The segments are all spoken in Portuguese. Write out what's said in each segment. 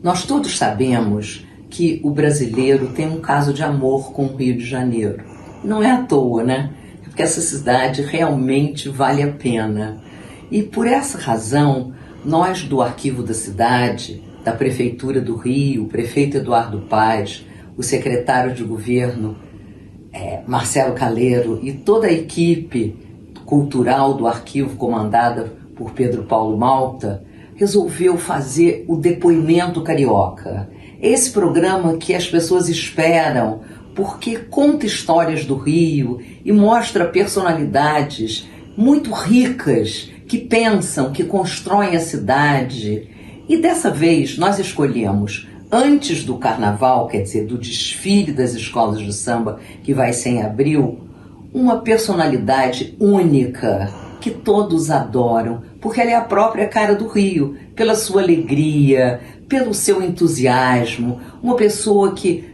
Nós todos sabemos que o brasileiro tem um caso de amor com o Rio de Janeiro. Não é à toa, né? Porque essa cidade realmente vale a pena. E por essa razão, nós do Arquivo da Cidade, da Prefeitura do Rio, o prefeito Eduardo Paz, o secretário de governo Marcelo Caleiro e toda a equipe cultural do arquivo comandada por Pedro Paulo Malta, resolveu fazer o Depoimento Carioca. Esse programa que as pessoas esperam, porque conta histórias do Rio e mostra personalidades muito ricas que pensam, que constroem a cidade. E dessa vez nós escolhemos, antes do carnaval, quer dizer, do desfile das escolas de samba, que vai ser em abril, uma personalidade única, que todos adoram, porque ela é a própria cara do Rio, pela sua alegria, pelo seu entusiasmo, uma pessoa que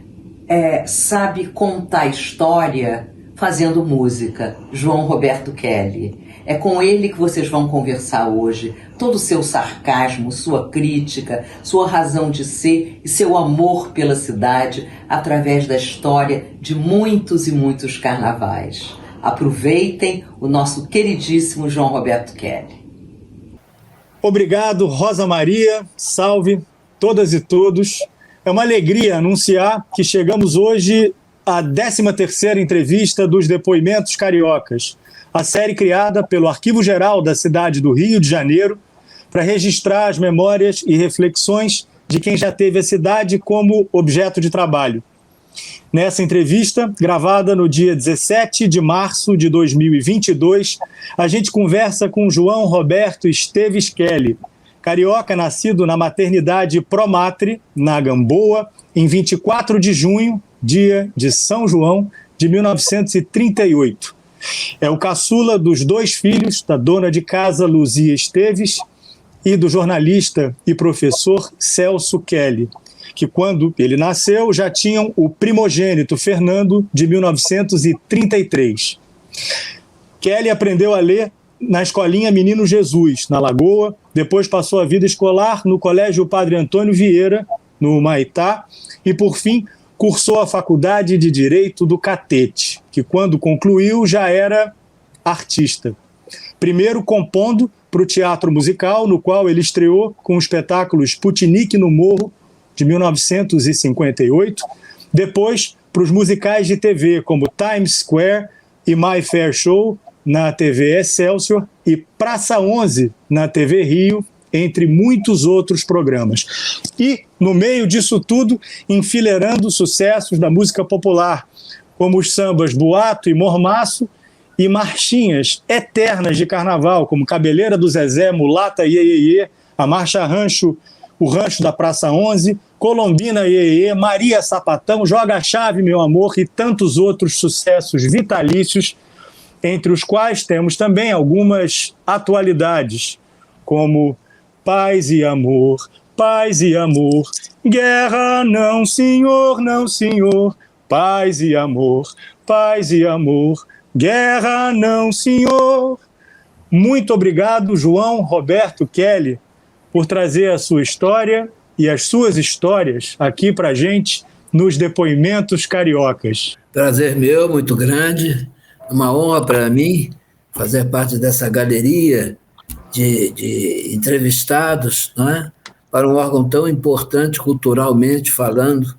sabe contar história fazendo música, João Roberto Kelly. É com ele que vocês vão conversar hoje, todo o seu sarcasmo, sua crítica, sua razão de ser e seu amor pela cidade através da história de muitos e muitos carnavais. Aproveitem o nosso queridíssimo João Roberto Kelly. Obrigado, Rosa Maria. Salve todas e todos. É uma alegria anunciar que chegamos hoje à 13ª entrevista dos Depoimentos Cariocas, a série criada pelo Arquivo Geral da cidade do Rio de Janeiro para registrar as memórias e reflexões de quem já teve a cidade como objeto de trabalho. Nessa entrevista, gravada no dia 17 de março de 2022, a gente conversa com João Roberto Esteves Kelly, carioca nascido na maternidade Promatre, na Gamboa, em 24 de junho, dia de São João, de 1938. É o caçula dos 2 filhos da dona de casa Luzia Esteves e do jornalista e professor Celso Kelly, que quando ele nasceu já tinham o primogênito Fernando, de 1933. Kelly aprendeu a ler na escolinha Menino Jesus, na Lagoa, depois passou a vida escolar no Colégio Padre Antônio Vieira, no Humaitá, e por fim cursou a Faculdade de Direito do Catete, que quando concluiu já era artista. Primeiro compondo para o teatro musical, no qual ele estreou com o espetáculo Sputnik no Morro, de 1958, depois para os musicais de TV, como Times Square e My Fair Show, na TV Excelsior, e Praça 11, na TV Rio, entre muitos outros programas. E, no meio disso tudo, enfileirando sucessos da música popular, como os sambas Boato e Mormaço, e marchinhas eternas de carnaval, como Cabeleira do Zezé, Mulata Iê, Iê, Iê, a Marcha Rancho, o Rancho da Praça 11, Colombina Iê, Iê, Maria Sapatão, Joga a Chave, Meu Amor, e tantos outros sucessos vitalícios, entre os quais temos também algumas atualidades, como Paz e Amor, guerra não, senhor, paz e amor, guerra não, senhor. Muito obrigado, João Roberto Kelly, por trazer a sua história e as suas histórias aqui para a gente nos Depoimentos Cariocas. Prazer meu, muito grande, uma honra para mim fazer parte dessa galeria de entrevistados, não é? Para um órgão tão importante culturalmente falando,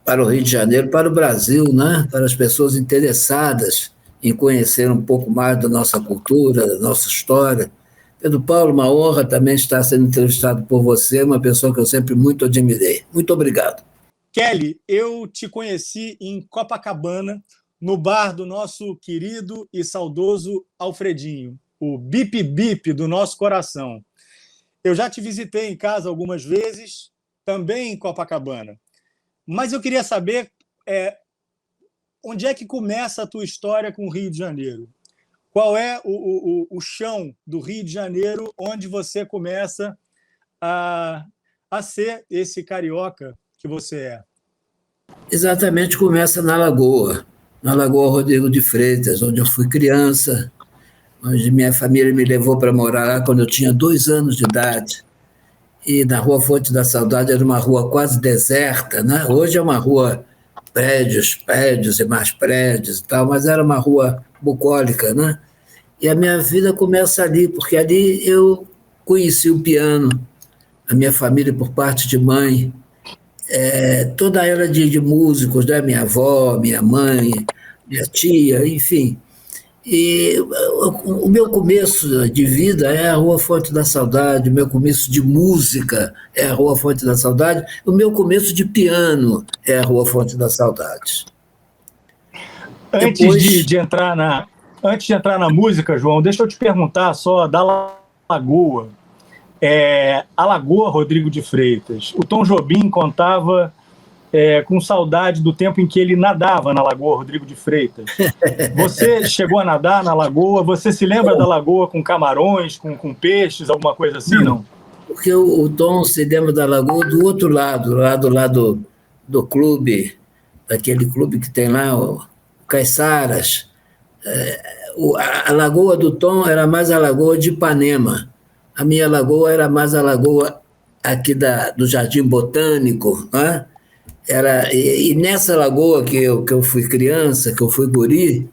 para o Rio de Janeiro, para o Brasil, né? Para as pessoas interessadas em conhecer um pouco mais da nossa cultura, da nossa história. Pedro Paulo, uma honra também estar sendo entrevistado por você, uma pessoa que eu sempre muito admirei. Muito obrigado. Kelly, eu te conheci em Copacabana, no bar do nosso querido e saudoso Alfredinho, o Bip Bip do nosso coração. Eu já te visitei em casa algumas vezes, também em Copacabana. Mas eu queria saber onde é que começa a tua história com o Rio de Janeiro? Qual é o chão do Rio de Janeiro onde você começa a ser esse carioca que você é? Exatamente, começa na Lagoa Rodrigo de Freitas, onde eu fui criança, onde minha família me levou para morar lá quando eu tinha 2 anos de idade. e na Rua Fonte da Saudade era uma rua quase deserta, né? Hoje é uma rua prédios e mais prédios e tal, mas era uma rua bucólica, né? E a minha vida começa ali, porque ali eu conheci o piano, a minha família por parte de mãe, toda ela de músicos, né? Minha avó, minha mãe, minha tia, enfim. E o meu começo de vida é a Rua Fonte da Saudade, o meu começo de música é a Rua Fonte da Saudade, o meu começo de piano é a Rua Fonte da Saudade. Antes de entrar na música, João, deixa eu te perguntar só da Lagoa. A Lagoa Rodrigo de Freitas. O Tom Jobim contava com saudade do tempo em que ele nadava na Lagoa Rodrigo de Freitas. Você chegou a nadar na Lagoa? Você se lembra da Lagoa com camarões, com peixes, alguma coisa assim, não? Porque o Tom se lembra da Lagoa do outro lado, lá do lado do clube, daquele clube que tem lá, o Caiçaras. A Lagoa do Tom era mais a Lagoa de Ipanema. A minha lagoa era mais a lagoa aqui do Jardim Botânico, né? E nessa lagoa que eu fui criança, que eu fui guri,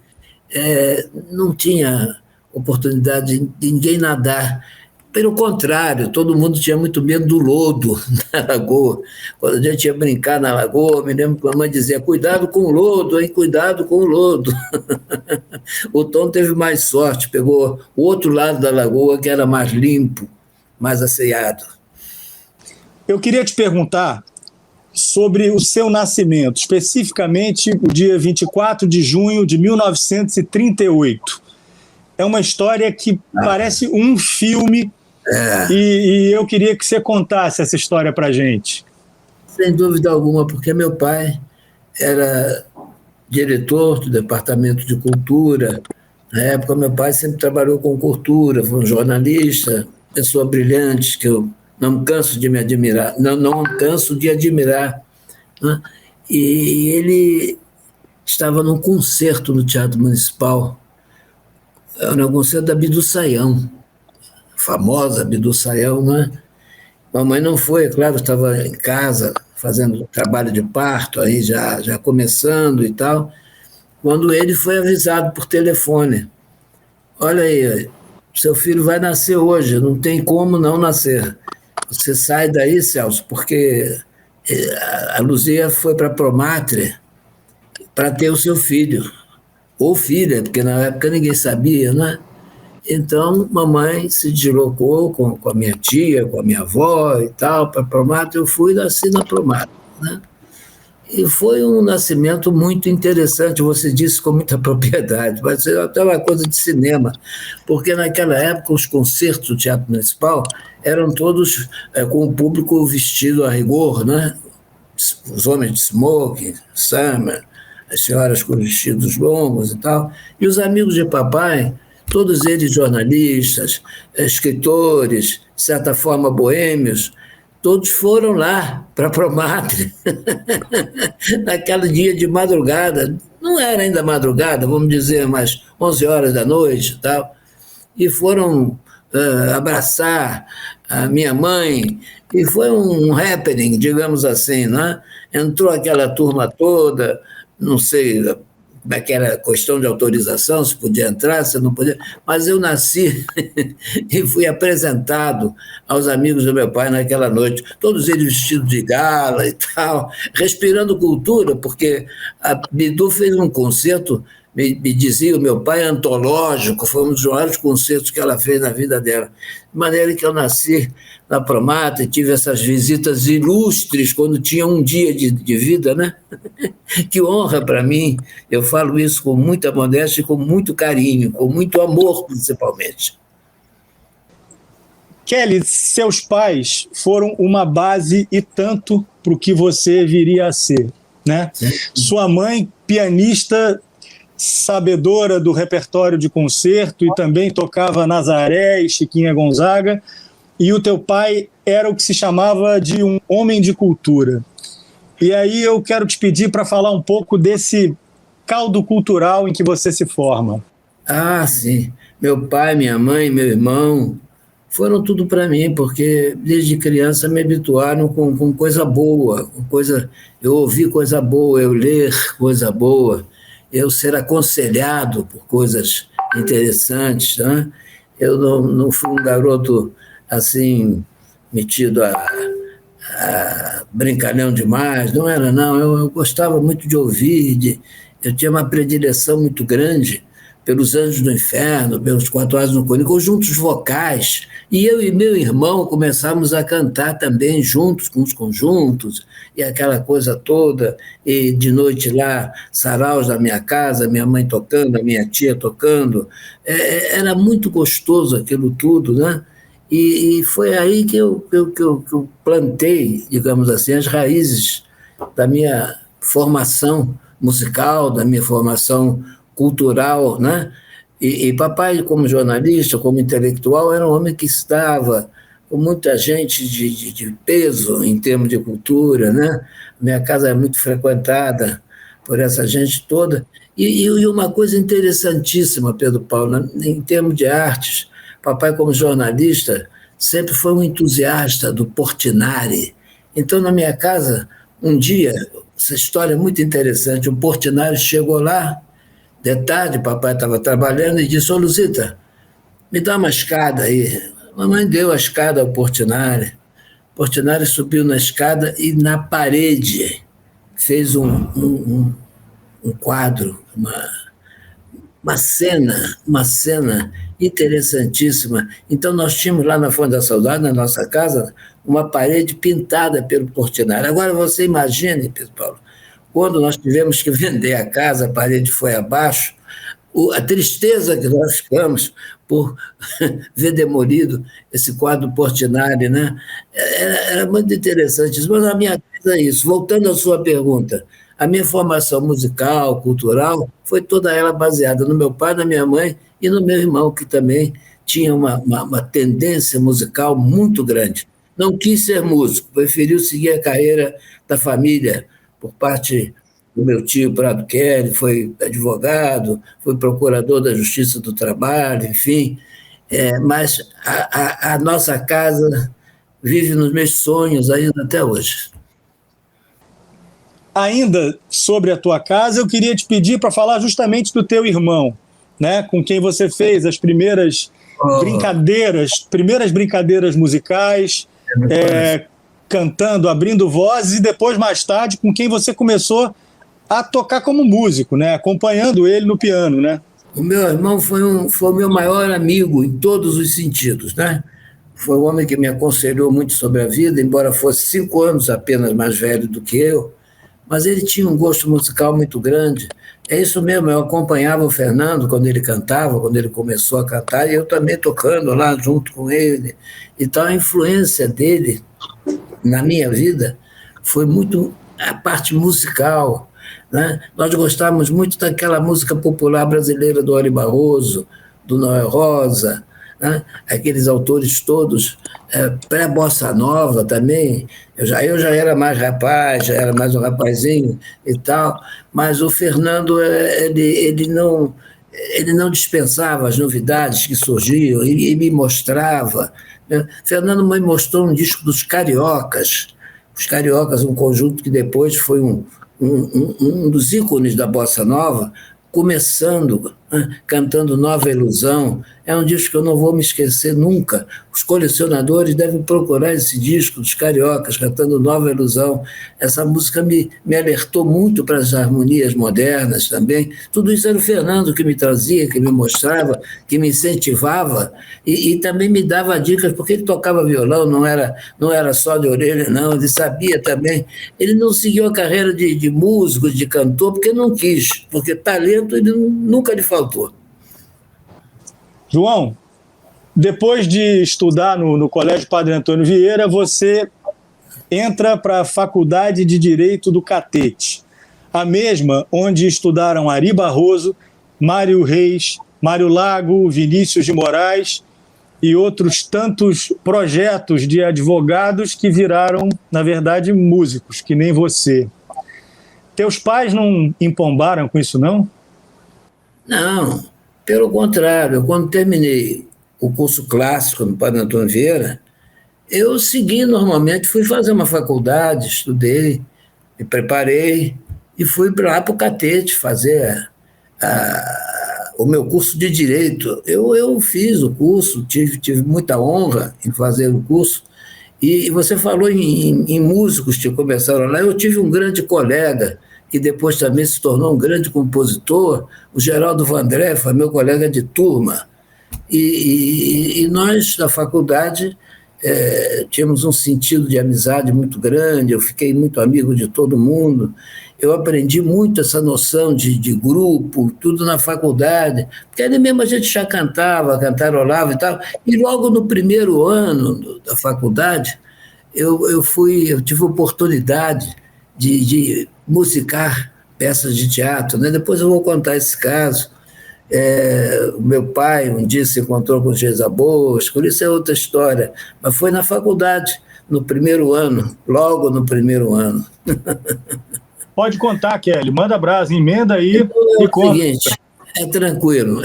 não tinha oportunidade de ninguém nadar. Pelo contrário, todo mundo tinha muito medo do lodo na lagoa. Quando a gente ia brincar na lagoa, me lembro que a mamãe dizia, cuidado com o lodo, hein? Cuidado com o lodo. O Tom teve mais sorte, pegou o outro lado da lagoa, que era mais limpo, mais asseado. Eu queria te perguntar sobre o seu nascimento, especificamente o dia 24 de junho de 1938. É uma história que parece um filme, e eu queria que você contasse essa história para a gente. Sem dúvida alguma, porque meu pai era diretor do Departamento de Cultura. Na época, meu pai sempre trabalhou com cultura, foi um jornalista, pessoa brilhante, que eu não canso de me admirar, não canso de admirar. Né? E ele estava num concerto no Teatro Municipal, era um concerto da Bidu Sayão, famosa Bidu Sayão, né? Mamãe não foi, é claro, estava em casa fazendo trabalho de parto, aí já começando e tal, quando ele foi avisado por telefone, olha aí, seu filho vai nascer hoje, não tem como não nascer. Você sai daí, Celso, porque a Luzia foi para a Promatre para ter o seu filho, ou filha, porque na época ninguém sabia, né? Então, mamãe se deslocou com a minha tia, com a minha avó e tal, para a Promatre. Eu fui e nasci na Promatre, né? E foi um nascimento muito interessante, você disse com muita propriedade, mas é até uma coisa de cinema, porque naquela época os concertos do Teatro Municipal eram todos com o público vestido a rigor, né? Os homens de smoking, summer, as senhoras com vestidos longos e tal, e os amigos de papai, todos eles jornalistas, escritores, de certa forma boêmios, todos foram lá para a Promatre, naquele dia de madrugada, não era ainda madrugada, vamos dizer, mas 11 horas da noite e tal, e foram abraçar a minha mãe, e foi um happening, digamos assim, né? Entrou aquela turma toda, não sei como é que era a questão de autorização, se podia entrar, se não podia, mas eu nasci e fui apresentado aos amigos do meu pai naquela noite, todos eles vestidos de gala e tal, respirando cultura, porque a Bidu fez um concerto, me dizia o meu pai, antológico, foi um dos maiores concertos que ela fez na vida dela, de maneira que eu nasci na Promatre, tive essas visitas ilustres quando tinha um dia de vida, né? Que honra para mim, eu falo isso com muita modéstia e com muito carinho, com muito amor, principalmente. Kelly, seus pais foram uma base e tanto para o que você viria a ser, né? Sim. Sua mãe, pianista, sabedora do repertório de concerto e também tocava Nazaré e Chiquinha Gonzaga, e o teu pai era o que se chamava de um homem de cultura. E aí eu quero te pedir para falar um pouco desse caldo cultural em que você se forma. Ah, sim. Meu pai, minha mãe, meu irmão foram tudo para mim, porque desde criança me habituaram com coisa boa, eu ouvir coisa boa, eu ler coisa boa, eu ser aconselhado por coisas interessantes, né? Eu não fui um garoto assim, metido a brincalhão demais, não era, não. Eu gostava muito de ouvir, eu tinha uma predileção muito grande pelos Anjos do Inferno, pelos Quatro Asas no Cone, conjuntos vocais. E eu e meu irmão começamos a cantar também juntos, com os conjuntos, e aquela coisa toda, e de noite lá, saraus da minha casa, minha mãe tocando, a minha tia tocando. Era muito gostoso aquilo tudo, né? E foi aí que eu plantei, digamos assim, as raízes da minha formação musical, da minha formação cultural, né? E papai, como jornalista, como intelectual, era um homem que estava com muita gente de peso em termos de cultura, né? Minha casa é muito frequentada por essa gente toda. E uma coisa interessantíssima, Pedro Paulo, né? Em termos de artes, papai, como jornalista, sempre foi um entusiasta do Portinari. Então, na minha casa, um dia, essa história é muito interessante, o Portinari chegou lá, de tarde, papai estava trabalhando e disse: "Ô, Luzita, me dá uma escada aí." Mamãe deu a escada ao Portinari. O Portinari subiu na escada e na parede fez um quadro, uma cena interessantíssima. Então, nós tínhamos lá na Fonte da Saudade, na nossa casa, uma parede pintada pelo Portinari. Agora, você imagine, Pedro Paulo, quando nós tivemos que vender a casa, a parede foi abaixo, a tristeza que nós ficamos por ver demolido esse quadro Portinari, né? Era muito interessante isso. Mas a minha casa é isso. Voltando à sua pergunta, a minha formação musical, cultural, foi toda ela baseada no meu pai, na minha mãe e no meu irmão, que também tinha uma tendência musical muito grande. Não quis ser músico, preferiu seguir a carreira da família, por parte do meu tio Prado Kelly, foi advogado, foi procurador da Justiça do Trabalho, enfim. Mas a nossa casa vive nos meus sonhos ainda até hoje. Ainda sobre a tua casa, eu queria te pedir para falar justamente do teu irmão, né, com quem você fez as primeiras brincadeiras musicais, cantando, abrindo vozes, e depois, mais tarde, com quem você começou a tocar como músico, né, acompanhando ele no piano, né? O meu irmão foi o meu maior amigo em todos os sentidos, né? Foi um homem que me aconselhou muito sobre a vida, embora fosse 5 anos apenas mais velho do que eu, mas ele tinha um gosto musical muito grande. É isso mesmo, eu acompanhava o Fernando quando ele cantava, quando ele começou a cantar, e eu também tocando lá junto com ele. Então, a influência dele na minha vida foi muito a parte musical, né? Nós gostávamos muito daquela música popular brasileira do Ari Barroso, do Noel Rosa, né? Aqueles autores todos, pré-bossa nova também. Eu já era mais rapaz, já era mais um rapazinho e tal, mas o Fernando, ele não dispensava as novidades que surgiam, ele me mostrava, né? Fernando me mostrou um disco dos Cariocas, os Cariocas, um conjunto que depois foi um dos ícones da bossa nova, começando, né, cantando Nova Ilusão. É um disco que eu não vou me esquecer nunca. Os colecionadores devem procurar esse disco dos Cariocas, cantando Nova Ilusão. Essa música me alertou muito para as harmonias modernas também. Tudo isso era o Fernando que me trazia, que me mostrava, que me incentivava e também me dava dicas, porque ele tocava violão, não era só de orelha, não, ele sabia também. Ele não seguiu a carreira de músico, de cantor, porque não quis, porque talento ele nunca lhe faltou. João, depois de estudar no Colégio Padre Antônio Vieira, você entra para a Faculdade de Direito do Catete, a mesma onde estudaram Ari Barroso, Mário Reis, Mário Lago, Vinícius de Moraes e outros tantos projetos de advogados que viraram, na verdade, músicos, que nem você. Teus pais não empombaram com isso, não? Não, pelo contrário. Quando terminei o curso clássico no Padre Antônio Vieira, eu segui normalmente, fui fazer uma faculdade, estudei, me preparei e fui lá para o Catete fazer o meu curso de Direito. Eu fiz o curso, tive muita honra em fazer o curso. E você falou em músicos que começaram lá. Eu tive um grande colega, que depois também se tornou um grande compositor, o Geraldo Vandré, foi meu colega de turma. E nós, da faculdade, tínhamos um sentido de amizade muito grande, eu fiquei muito amigo de todo mundo, eu aprendi muito essa noção de grupo, tudo na faculdade, porque ali mesmo a gente já cantava, cantarolava e tal, e logo no primeiro ano da faculdade, eu tive a oportunidade de musicar peças de teatro, né? Depois eu vou contar esse caso. O meu pai um dia se encontrou com o Geisa Bosco, isso é outra história, mas foi na faculdade, no primeiro ano, logo no primeiro ano. Pode contar, Kelly, manda brasa, emenda aí e conta. É o seguinte, é tranquilo,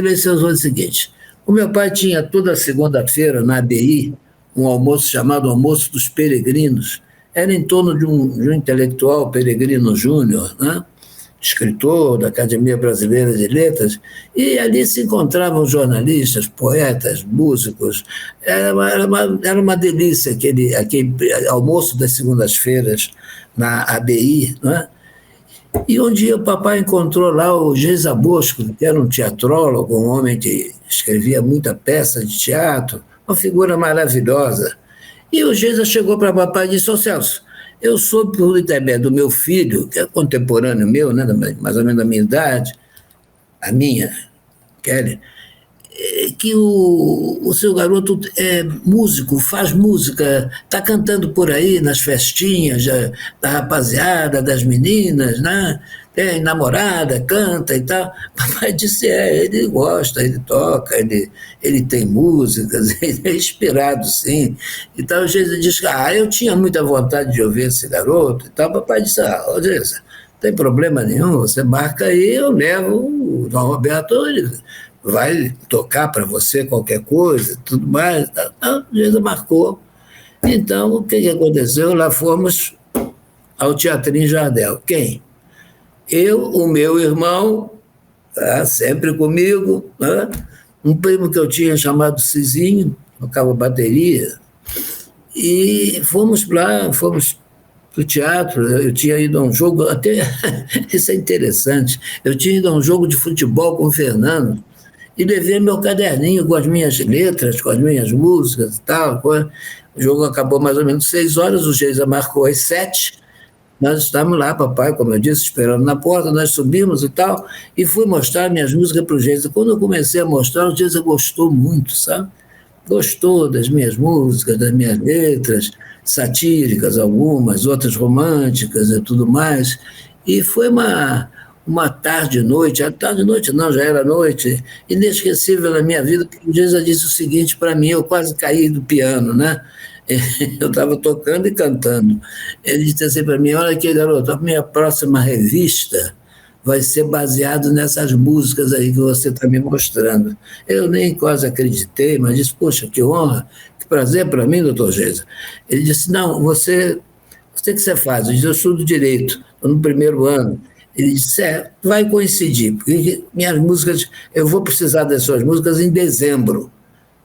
esse é o seguinte, o meu pai tinha toda segunda-feira na ABI um almoço chamado Almoço dos Peregrinos, era em torno de um intelectual, Peregrino Júnior, né? Escritor da Academia Brasileira de Letras, e ali se encontravam jornalistas, poetas, músicos. Era uma delícia aquele almoço das segundas-feiras na ABI, né? E um dia o papai encontrou lá o Geisa Bosco, que era um teatrólogo, um homem que escrevia muita peça de teatro, uma figura maravilhosa. E o Geisa chegou para o papai e disse: "Ô Celso, eu soube por intermédio do meu filho, que é contemporâneo meu, né, mais ou menos da minha idade, a minha, Kelly, que o seu garoto é músico, faz música, está cantando por aí nas festinhas da rapaziada, das meninas, né? Tem namorada, canta e tal." Papai disse: ele gosta, ele toca, ele tem músicas, ele é inspirado, sim. Então o Jesus disse: eu tinha muita vontade de ouvir esse garoto e tal. Papai disse: ô Jesus, não tem problema nenhum, você marca aí, eu levo o João Roberto, ele vai tocar para você qualquer coisa, tudo mais. O Jesus marcou. Então, o que aconteceu? Lá fomos ao Teatrinho Jardel. Quem? Eu, o meu irmão, sempre comigo, né? Um primo que eu tinha chamado Cizinho, tocava bateria, e fomos lá, fomos para o teatro. Eu tinha ido a um jogo, até isso é interessante, eu tinha ido a um jogo de futebol com o Fernando, e levei meu caderninho com as minhas letras, com as minhas músicas e tal. O jogo acabou mais ou menos 6 horas, o Geisa marcou às 7. Nós estávamos lá, papai, como eu disse, esperando na porta, nós subimos e tal, e fui mostrar minhas músicas para o Geisa. Quando eu comecei a mostrar, o Geisa gostou muito, sabe? Gostou das minhas músicas, das minhas letras, satíricas algumas, outras românticas e tudo mais. E foi uma tarde-noite, a tarde-noite não, já era noite, inesquecível na minha vida, porque o Geisa disse o seguinte para mim, eu quase caí do piano, né? Eu estava tocando e cantando. Ele disse assim para mim: olha aqui, garoto, a minha próxima revista vai ser baseada nessas músicas aí que você está me mostrando. Eu nem quase acreditei, mas disse: poxa, que honra, que prazer para mim, doutor Geisa. Ele disse: não, você o que você faz? Eu disse: eu estudo Direito, estou no primeiro ano. Ele disse: vai coincidir, porque minhas músicas, eu vou precisar das suas músicas em dezembro.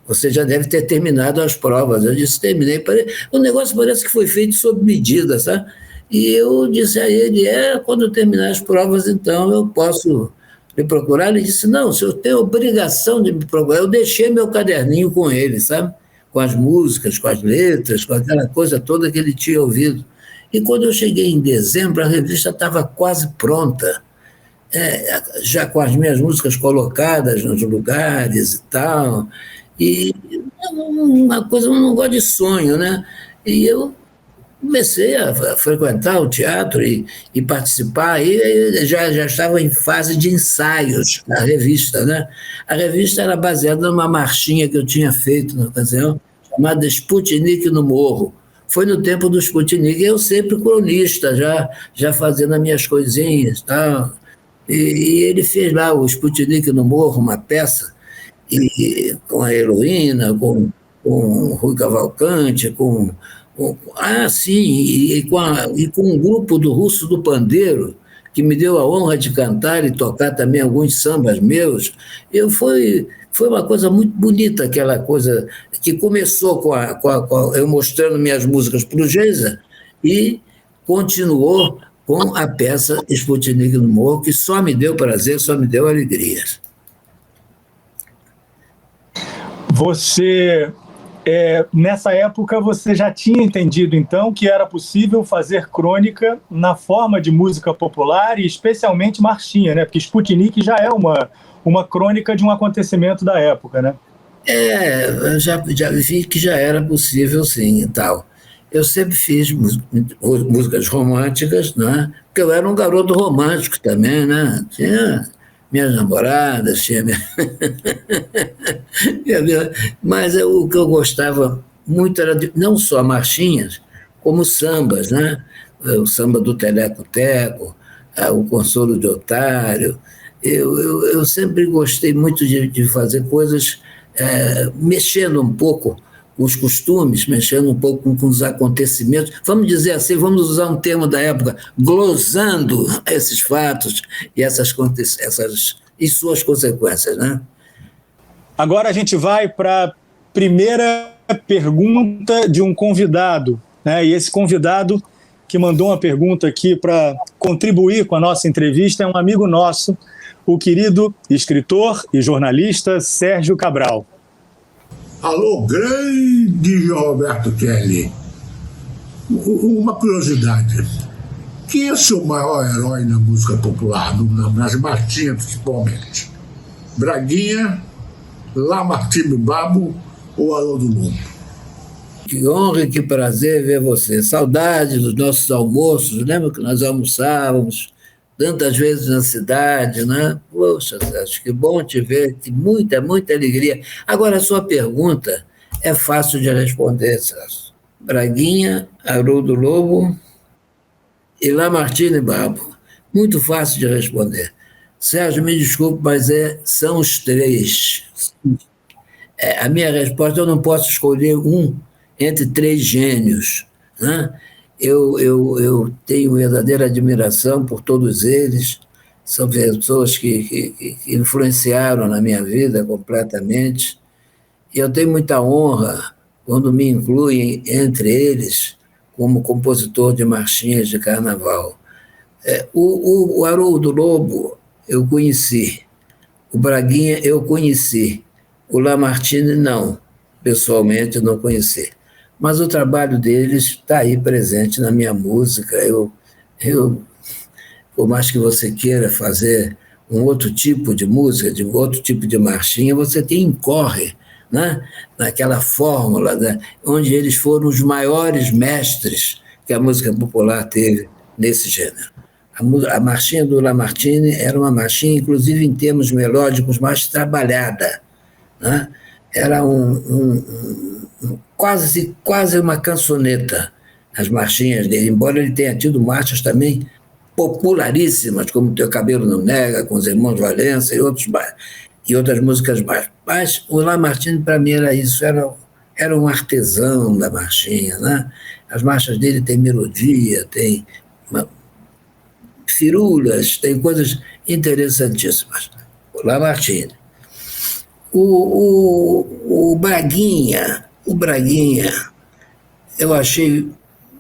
Você já deve ter terminado as provas. Eu disse: terminei. O negócio parece que foi feito sob medida, sabe? E eu disse a ele: quando eu terminar as provas, então eu posso me procurar. Ele disse: não, o senhor tem obrigação de me procurar. Eu deixei meu caderninho com ele, sabe? Com as músicas, com as letras, com aquela coisa toda que ele tinha ouvido. E quando eu cheguei em dezembro, a revista estava quase pronta, já com as minhas músicas colocadas nos lugares e tal. E uma coisa, eu não gosto de sonho, né? E eu comecei a frequentar o teatro e participar, e já estava em fase de ensaios na revista, né? A revista era baseada numa marchinha que eu tinha feito na ocasião, chamada Sputnik no Morro. Foi no tempo do Sputnik, eu sempre cronista, já fazendo as minhas coisinhas, tal. E ele fez lá o Sputnik no Morro, uma peça. e com a Heroína, com o Rui Cavalcante, sim, e com um grupo do Russo do Pandeiro, que me deu a honra de cantar e tocar também alguns sambas meus. Foi uma coisa muito bonita, aquela coisa que começou eu mostrando minhas músicas para o Geisa e continuou com a peça Sputnik no Morro, que só me deu prazer, só me deu alegria. Você, nessa época, você já tinha entendido, então, que era possível fazer crônica na forma de música popular e especialmente marchinha, né? Porque Sputnik já é uma crônica de um acontecimento da época, né? Eu já vi que já era possível, sim, e tal. Eu sempre fiz músicas românticas, né? Porque eu era um garoto romântico também, né? Tinha minhas namoradas, mas o que eu gostava muito era não só marchinhas, como sambas, né? O samba do Teleco-Teco, o Consolo de Otário. Eu sempre gostei muito de fazer coisas mexendo um pouco os costumes, mexendo um pouco com os acontecimentos, vamos dizer assim, vamos usar um termo da época, glosando esses fatos e suas consequências, né? Agora a gente vai para a primeira pergunta de um convidado, né? E esse convidado que mandou uma pergunta aqui para contribuir com a nossa entrevista é um amigo nosso, o querido escritor e jornalista Sérgio Cabral. Alô, grande Roberto Kelly. Uma curiosidade. Quem é seu maior herói na música popular, nas marchinhas principalmente? Braguinha, Lamartine Babo ou Haroldo Lobo? Que honra e que prazer ver você. Saudade dos nossos almoços. Lembra que nós almoçávamos tantas vezes na cidade, né? Poxa, Sérgio, que bom te ver, que muita, muita alegria. Agora, a sua pergunta é fácil de responder, Sérgio. Braguinha, Haroldo Lobo e Lamartine Babo. Muito fácil de responder. Sérgio, me desculpe, mas são os três. A minha resposta, eu não posso escolher um entre três gênios, né? Eu tenho verdadeira admiração por todos eles, são pessoas que influenciaram na minha vida completamente, e eu tenho muita honra quando me incluem entre eles como compositor de marchinhas de carnaval. O Haroldo Lobo eu conheci, o Braguinha eu conheci, o Lamartine não, pessoalmente não conheci. Mas o trabalho deles está aí presente na minha música. Por mais que você queira fazer um outro tipo de música, de outro tipo de marchinha, você incorre, né? Naquela fórmula, né? Onde eles foram os maiores mestres que a música popular teve nesse gênero. A marchinha do Lamartine era uma marchinha, inclusive em termos melódicos, mais trabalhada, né? Era quase uma cançoneta, as marchinhas dele, embora ele tenha tido marchas também popularíssimas, como Teu Cabelo Não Nega, com os Irmãos Valença e outras músicas mais. Mas o Lamartine, para mim, era isso, era um artesão da marchinha, né? As marchas dele têm melodia, tem firulas, tem coisas interessantíssimas. O Lamartine. O Braguinha,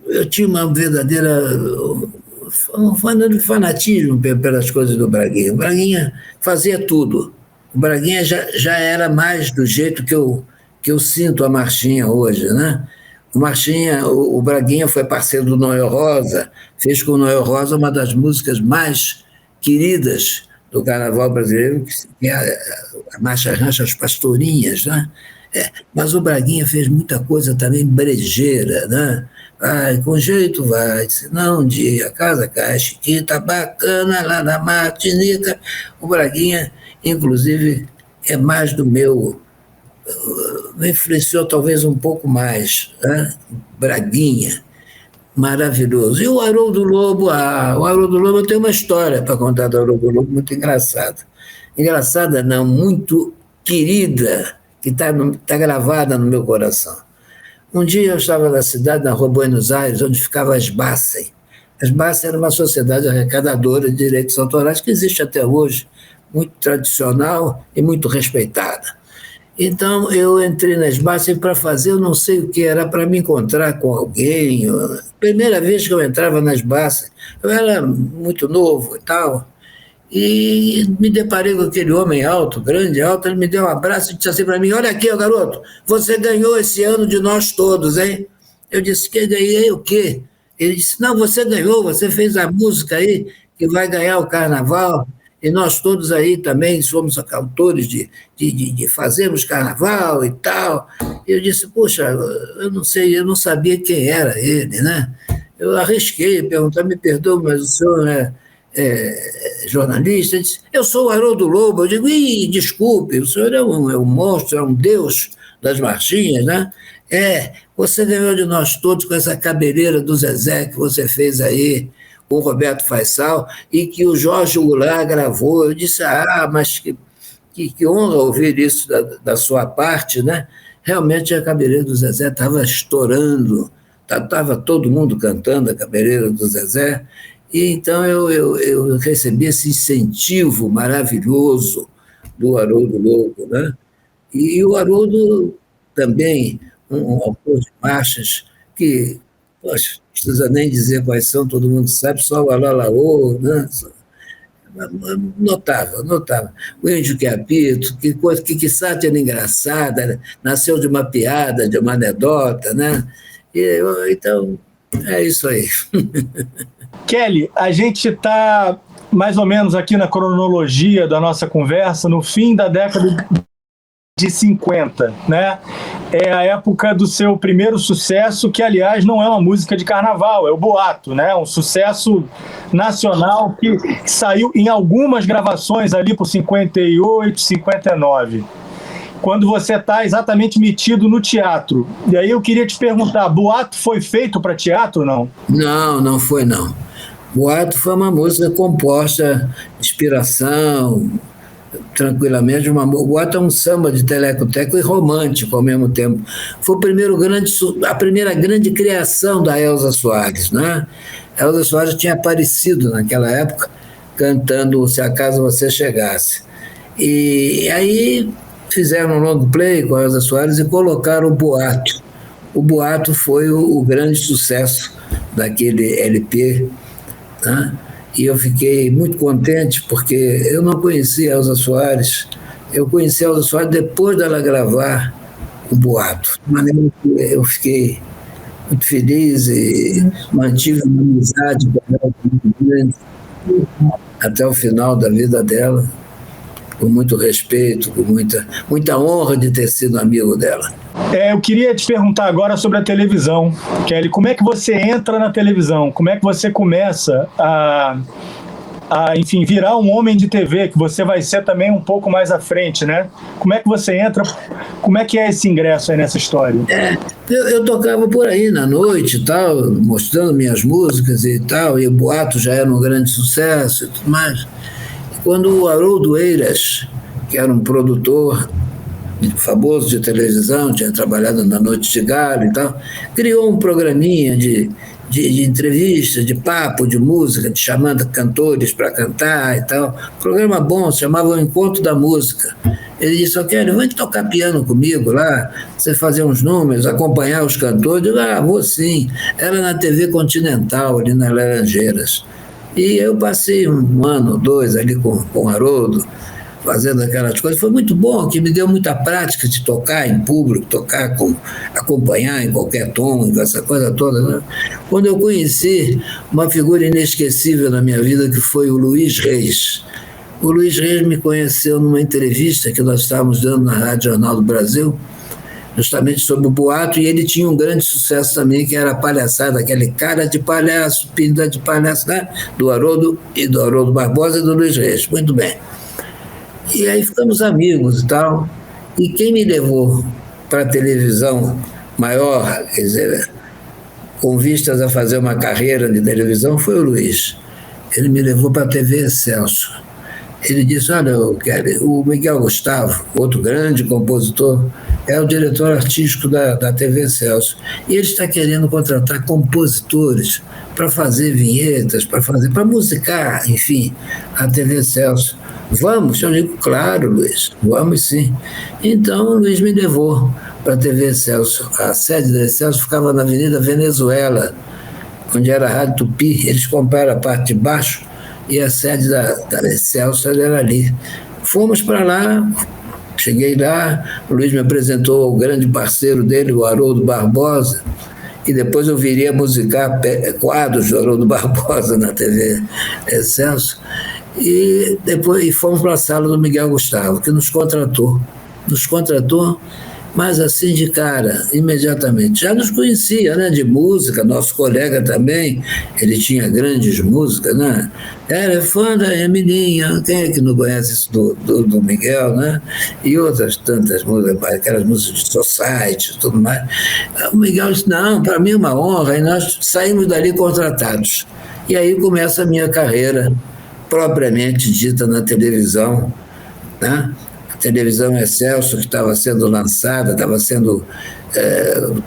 eu tinha uma verdadeira fanatismo pelas coisas do Braguinha. O Braguinha fazia tudo. O Braguinha já era mais do jeito que eu sinto a marchinha hoje, né? O Braguinha foi parceiro do Noel Rosa, fez com o Noel Rosa uma das músicas mais queridas do carnaval brasileiro, que é a Marcha Rancha as Pastorinhas, né? Mas o Braguinha fez muita coisa também brejeira, né? Vai, com jeito vai, senão um dia a casa cai, chiquita, bacana, lá na Martinica. O Braguinha, inclusive, é mais do meu, me influenciou talvez um pouco mais, né? Braguinha, maravilhoso. E o Haroldo Lobo, o Haroldo Lobo, eu tenho uma história para contar do Haroldo Lobo muito engraçada. Engraçada não, muito querida, que tá gravada no meu coração. Um dia eu estava na cidade, na rua Buenos Aires, onde ficava a Esbacen. A Esbacen era uma sociedade arrecadadora de direitos autorais que existe até hoje, muito tradicional e muito respeitada. Então, eu entrei na Esbacen para fazer, eu não sei o que, era para me encontrar com alguém. Primeira vez que eu entrava na Esbacen, eu era muito novo e tal, e me deparei com aquele homem alto, grande, alto, ele me deu um abraço e disse assim para mim: olha aqui, garoto, você ganhou esse ano de nós todos, hein? Eu disse: que ganhei o quê? Ele disse: não, você ganhou, você fez a música aí, que vai ganhar o carnaval, e nós todos aí também somos autores de fazermos carnaval e tal. E eu disse: puxa, eu não sei, eu não sabia quem era ele, né? Eu arrisquei perguntar: me perdoa, mas o senhor é jornalista? Ele disse: eu sou o Haroldo Lobo. Eu digo: desculpe, o senhor é um monstro, é um deus das marchinhas, né? Você ganhou de nós todos com essa cabeleira do Zezé que você fez aí, com o Roberto Faisal, e que o Jorge Goulart gravou. Eu disse: mas que honra ouvir isso da sua parte, né? Realmente a cabeleira do Zezé estava estourando, estava todo mundo cantando a cabeleira do Zezé, e então eu recebi esse incentivo maravilhoso do Haroldo Lobo, né? E o Haroldo também, um autor de marchas que, poxa, não precisa nem dizer quais são, todo mundo sabe, só o Alalaô, né? Notável, notável. O Índio que apito, que coisa, que sátira engraçada, nasceu de uma piada, de uma anedota, né? Então, é isso aí. Kelly, a gente está mais ou menos aqui na cronologia da nossa conversa, no fim da década de 50, né? É a época do seu primeiro sucesso, que, aliás, não é uma música de carnaval, é o Boato, né? Um sucesso nacional que saiu em algumas gravações ali por 58, 59, quando você está exatamente metido no teatro. E aí eu queria te perguntar, Boato foi feito para teatro ou não? Não, não foi não. Boato foi uma música composta, inspiração, tranquilamente. O Boato é um samba de teleco-teco e romântico ao mesmo tempo. Foi a primeira grande criação da Elza Soares, né? A Elza Soares tinha aparecido naquela época cantando Se Acaso Você Chegasse. E aí fizeram um long play com a Elza Soares e colocaram o Boato. O Boato foi o grande sucesso daquele LP, né? E eu fiquei muito contente, porque eu não conhecia a Elza Soares. Eu conheci a Elza Soares depois dela gravar o Boato. De maneira que eu fiquei muito feliz e mantive uma amizade com ela muito grande até o final da vida dela, com muito respeito, com muita honra de ter sido amigo dela. Eu queria te perguntar agora sobre a televisão, Kelly. Como é que você entra na televisão? Como é que você começa enfim, virar um homem de TV, que você vai ser também um pouco mais à frente, né? Como é que você entra? Como é que é esse ingresso aí nessa história? Eu tocava por aí na noite e tal, mostrando minhas músicas e tal, e o Boato já era um grande sucesso e tudo mais. Quando o Haroldo Eiras, que era um produtor famoso de televisão, tinha trabalhado na Noite de Galo e tal, criou um programinha de entrevista, de papo, de música, de chamando cantores para cantar e tal. Programa bom, se chamava O Encontro da Música. Ele disse: Kelly, vem tocar piano comigo lá, você fazer uns números, acompanhar os cantores. Eu digo: vou sim. Era na TV Continental, ali nas Laranjeiras. E eu passei um ano, 2 ali com o Haroldo, fazendo aquelas coisas. Foi muito bom, que me deu muita prática de tocar em público, acompanhar em qualquer tom, essa coisa toda, né? Quando eu conheci uma figura inesquecível na minha vida, que foi o Luiz Reis. O Luiz Reis me conheceu numa entrevista que nós estávamos dando na Rádio Jornal do Brasil, justamente sobre o Boato, e ele tinha um grande sucesso também, que era a palhaçada, aquele cara de palhaço, pinta de palhaço, né? Do Haroldo Barbosa e do Luiz Reis. Muito bem. E aí ficamos amigos e tal. E quem me levou para a televisão maior, quer dizer, com vistas a fazer uma carreira de televisão, foi o Luiz. Ele me levou para a TV Excelsior. Ele disse, olha, Kelly, o Miguel Gustavo, outro grande compositor, é o diretor artístico da TV Celso. E ele está querendo contratar compositores para fazer vinhetas, para musicar, enfim, a TV Celso. Vamos? Eu digo, claro, Luiz, vamos sim. Então, o Luiz me levou para a TV Celso. A sede da Celso ficava na Avenida Venezuela, onde era a Rádio Tupi. Eles compraram a parte de baixo e a sede da Celso era ali. Fomos para lá, cheguei lá, o Luiz me apresentou ao grande parceiro dele, o Haroldo Barbosa, e depois eu viria a musicar quadros do Haroldo Barbosa na TV Celso. E depois fomos para a sala do Miguel Gustavo, que nos contratou, mas assim de cara, imediatamente. Já nos conhecia, né, de música, nosso colega também, ele tinha grandes músicas, né? Era fã da Emilinha, quem é que não conhece isso do Miguel, né? E outras tantas músicas, aquelas músicas de Society e tudo mais. O Miguel disse, não, para mim é uma honra, e nós saímos dali contratados. E aí começa a minha carreira, propriamente dita na televisão, né? A televisão Excelsior, que estava sendo lançada, estava sendo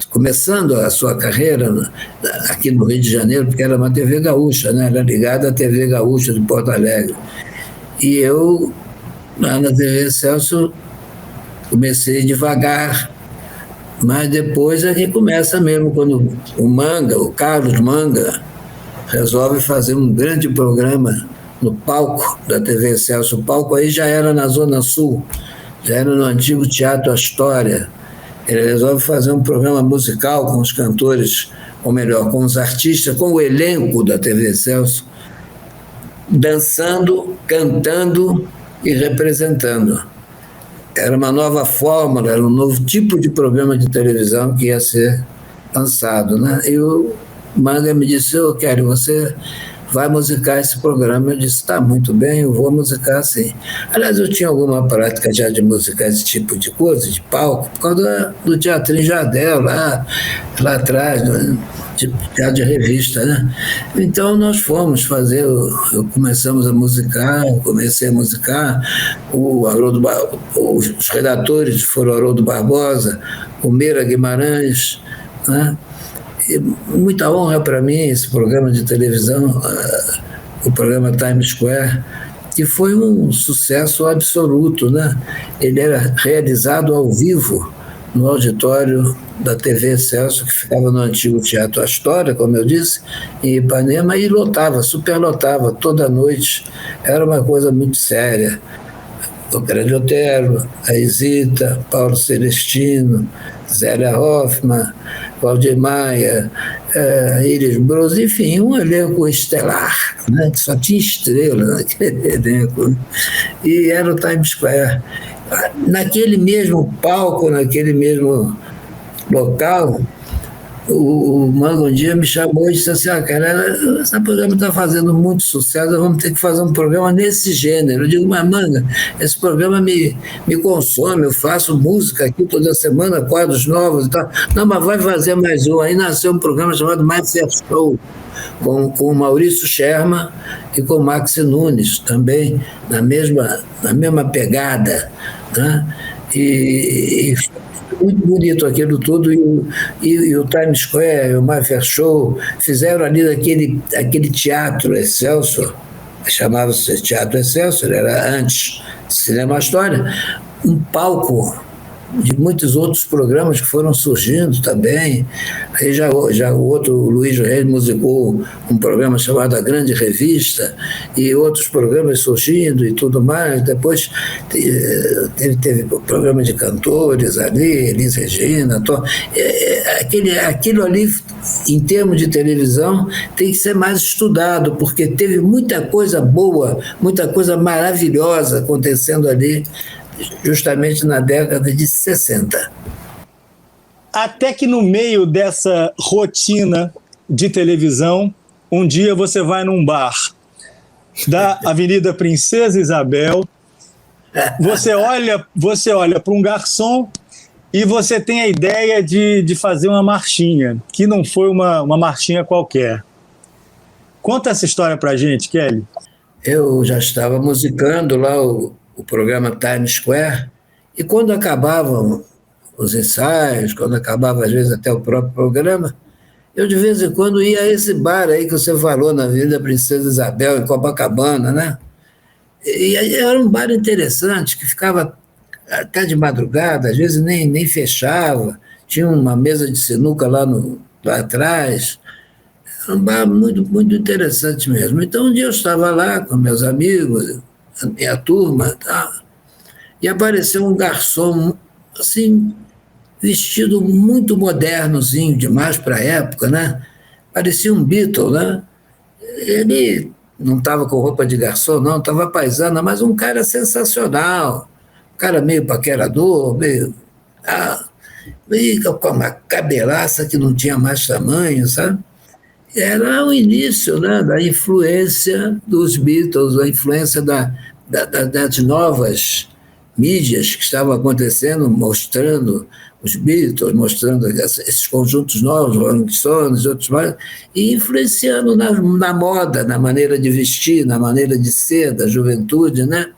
começando a sua carreira aqui no Rio de Janeiro, porque era uma TV gaúcha, né? Era ligada à TV gaúcha de Porto Alegre. E eu, lá na TV Excelsior, comecei devagar, mas depois é que começa mesmo, quando o Carlos Manga, resolve fazer um grande programa no palco da TV Excelsior. O palco aí já era na Zona Sul, já era no antigo Teatro Astoria. Ele resolve fazer um programa musical com os cantores, ou melhor, com os artistas, com o elenco da TV Excelsior, dançando, cantando e representando. Era uma nova fórmula, era um novo tipo de programa de televisão que ia ser lançado, né? E o Manga me disse, eu quero, você vai musicar esse programa. Eu disse, está muito bem, eu vou musicar sim. Aliás, eu tinha alguma prática já de musicar esse tipo de coisa, de palco, por causa do Teatrinho Jardel, lá atrás, de teatro de revista, né? Então nós fomos fazer, começamos a musicar, comecei a musicar, os redatores foram o Haroldo Barbosa, o Meira Guimarães, né? E muita honra para mim esse programa de televisão, o programa Times Square, que foi um sucesso absoluto, né? Ele era realizado ao vivo no auditório da TV Excelsior, que ficava no antigo Teatro Astoria, como eu disse, em Ipanema, e lotava, superlotava toda noite. Era uma coisa muito séria. O Grande Otero, a Isita, Paulo Celestino, Zélia Hoffmann, Valdir Maia, Iris Bros, enfim, um elenco estelar, né, que só tinha estrela naquele elenco. E era o Times Square. Naquele mesmo palco, naquele mesmo local, o Manga um dia me chamou e disse assim, cara, esse programa está fazendo muito sucesso, vamos ter que fazer um programa nesse gênero. Eu digo, mas Manga, esse programa me consome, eu faço música aqui toda semana, quadros novos e tal. Não, mas vai fazer mais um. Aí nasceu um programa chamado Master Show, com o Maurício Sherman e com o Maxi Nunes, também na mesma pegada, né? E muito bonito aquilo tudo, e o Times Square, o Master Show, fizeram ali aquele Teatro Excelsior, chamava-se Teatro Excelsior, era antes Cinema Astoria, um palco de muitos outros programas que foram surgindo também. Aí já o outro, o Luiz Reis, musicou um programa chamado A Grande Revista, e outros programas surgindo e tudo mais. Depois teve o programa de cantores ali, Elis Regina. Aquilo ali, em termos de televisão, tem que ser mais estudado, porque teve muita coisa boa, muita coisa maravilhosa acontecendo ali, justamente na década de 60. Até que no meio dessa rotina de televisão, um dia você vai num bar da Avenida Princesa Isabel, você olha para um garçom e você tem a ideia de fazer uma marchinha, que não foi uma marchinha qualquer. Conta essa história pra gente, Kelly. eu já estava musicando lá o programa Times Square, e quando acabavam os ensaios, quando acabava às vezes até o próprio programa, eu de vez em quando ia a esse bar aí que você falou, na Avenida Princesa Isabel, em Copacabana, né? E aí era um bar interessante, que ficava até de madrugada, às vezes nem fechava, tinha uma mesa de sinuca lá atrás, era um bar muito interessante mesmo. Então um dia eu estava lá com meus amigos, a minha turma, tá, e apareceu um garçom, assim, vestido muito modernozinho demais para a época, né? Parecia um Beatle, né? Ele não estava com roupa de garçom, não, estava paisana, mas um cara sensacional, um cara meio paquerador, ah, meio com uma cabelaça que não tinha mais tamanho, sabe? Era o início, né, da influência dos Beatles, a influência das novas mídias que estavam acontecendo, mostrando os Beatles, mostrando esses conjuntos novos, Rolling Stones, outros mais, e influenciando na moda, na maneira de vestir, na maneira de ser da juventude, né?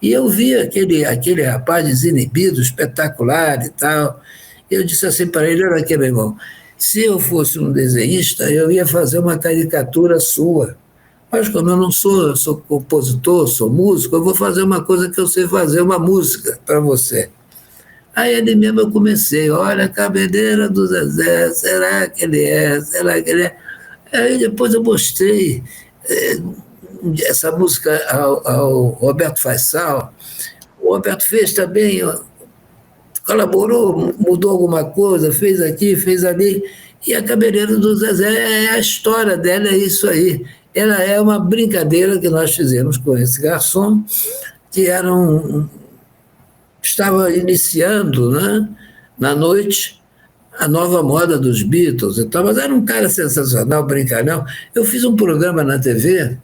E eu vi aquele rapaz desinibido, espetacular e tal. Eu disse assim para ele: olha aqui, meu irmão, se eu fosse um desenhista, eu ia fazer uma caricatura sua. Mas como eu não sou, eu sou compositor, sou músico, eu vou fazer uma coisa que eu sei fazer, uma música para você. Aí ele mesmo eu comecei: olha a cabeleira do Zezé, será que ele é? Será que ele é? Aí depois eu mostrei essa música ao Roberto Faisal. O Roberto fez também, colaborou, mudou alguma coisa, fez aqui, fez ali. E a cabeleira do Zezé, a história dela é isso aí. Ela é uma brincadeira que nós fizemos com esse garçom, que estava iniciando, né, na noite, a nova moda dos Beatles e tal, mas era um cara sensacional, brincalhão. Eu fiz um programa na TV,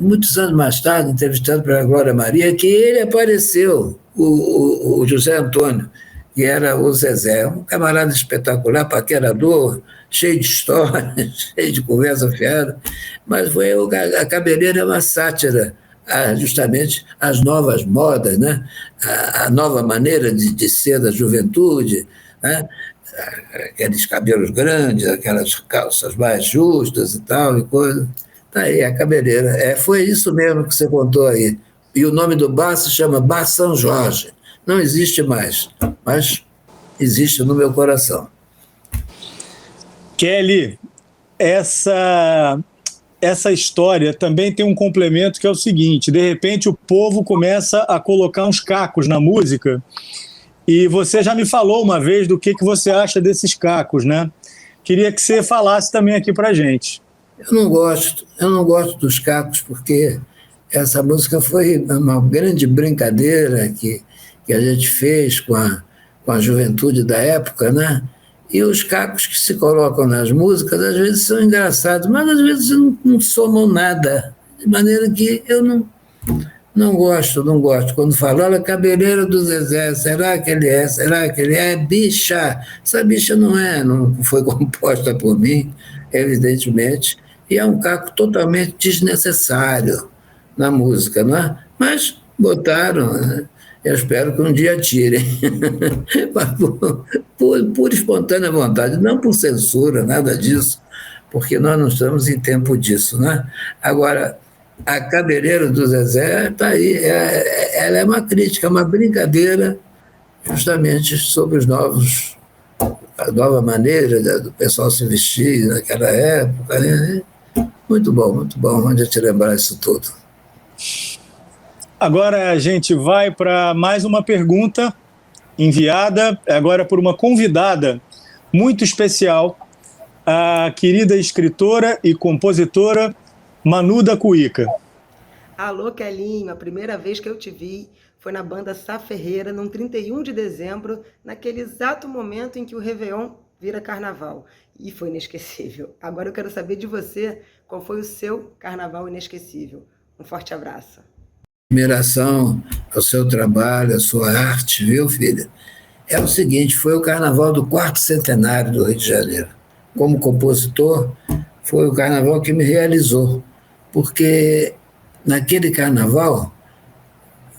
muitos anos mais tarde, entrevistado pela Glória Maria, que ele apareceu, o José Antônio, que era o Zezé, um camarada espetacular, paquerador, cheio de histórias, cheio de conversa fiada, mas a cabeleira é uma sátira justamente as novas modas, né? A nova maneira de ser da juventude, né? Aqueles cabelos grandes, aquelas calças mais justas e tal, e coisa. Tá aí a cabeleira. Foi isso mesmo que você contou aí. E o nome do bar se chama Bar São Jorge. Não existe mais, mas existe no meu coração. Kelly, essa história também tem um complemento que é o seguinte: de repente o povo começa a colocar uns cacos na música, e você já me falou uma vez do que você acha desses cacos, né? Queria que você falasse também aqui pra gente. Eu não gosto dos cacos, porque essa música foi uma grande brincadeira que a gente fez com a juventude da época, né? E os cacos que se colocam nas músicas, às vezes são engraçados, mas às vezes não somam nada. De maneira que eu não gosto. Quando falo, olha, a cabeleira do Zezé, será que ele é? Será que ele é? Bicha! Essa bicha não foi composta por mim, evidentemente, e é um caco totalmente desnecessário na música, não é? Mas botaram, né? Eu espero que um dia tirem, mas por espontânea vontade, não por censura, nada disso, porque nós não estamos em tempo disso, né? Agora, a cabeleira do Zezé está aí, ela é uma crítica, uma brincadeira justamente sobre a nova maneira do pessoal se vestir naquela época, né? Muito bom onde te lembrar isso tudo. Agora a gente vai para mais uma pergunta enviada, agora por uma convidada muito especial, a querida escritora e compositora Manu da Cuíca. Alô, Kelinho, a primeira vez que eu te vi foi na banda Sá Ferreira, num 31 de dezembro, naquele exato momento em que o Réveillon vira carnaval. E foi inesquecível. Agora eu quero saber de você, qual foi o seu carnaval inesquecível. Um forte abraço. Admiração ao seu trabalho, à sua arte, viu, filha? É o seguinte, foi o carnaval do 4º centenário do Rio de Janeiro. Como compositor, foi o carnaval que me realizou, porque naquele carnaval,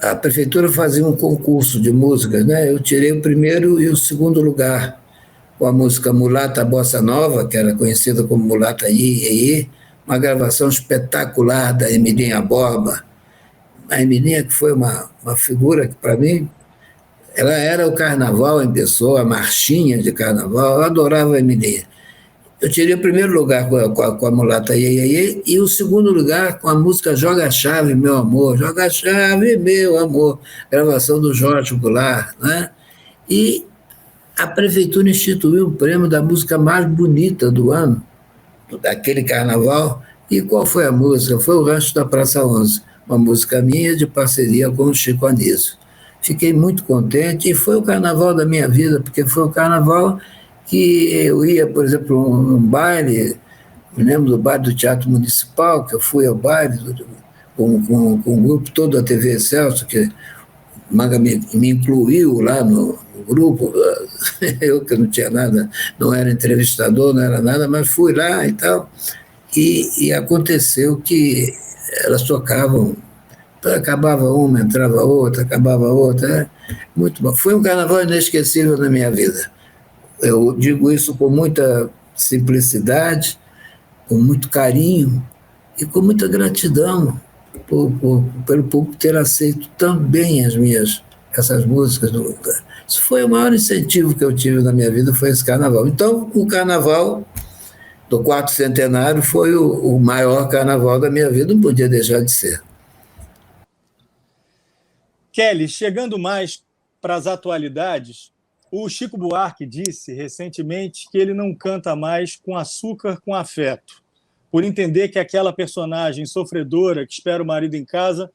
a prefeitura fazia um concurso de músicas, né? Eu tirei o primeiro e o segundo lugar com a música Mulata Bossa Nova, que era conhecida como Mulata Iê, uma gravação espetacular da Emilinha Borba. A Emilinha, que foi uma figura que, para mim, ela era o carnaval em pessoa, a marchinha de carnaval. Eu adorava a Emilinha. Eu tirei o primeiro lugar com a Mulata Iê e o segundo lugar com a música Joga a Chave, Meu Amor. Joga a Chave, Meu Amor. Gravação do Jorge Goulart, né? E a prefeitura instituiu o prêmio da música mais bonita do ano, daquele carnaval. E qual foi a música? Foi o Rancho da Praça 11, uma música minha de parceria com o Chico Anísio. Fiquei muito contente e foi o carnaval da minha vida, porque foi o carnaval que eu ia, por exemplo, num baile, me lembro do baile do Teatro Municipal, que eu fui ao baile com o grupo todo da TV Excelsior, que Manga me incluiu lá no grupo, eu que não tinha nada, não era entrevistador, não era nada, mas fui lá e tal, e aconteceu que elas tocavam, acabava uma, entrava outra, acabava outra, muito bom. Foi um carnaval inesquecível na minha vida. Eu digo isso com muita simplicidade, com muito carinho e com muita gratidão pelo público ter aceito tão bem essas músicas. Isso foi o maior incentivo que eu tive na minha vida, foi esse carnaval. Então, o carnaval do 4º centenário foi o maior carnaval da minha vida, não podia deixar de ser. Kelly, chegando mais para as atualidades, o Chico Buarque disse recentemente que ele não canta mais com açúcar com afeto, por entender que aquela personagem sofredora que espera o marido em casa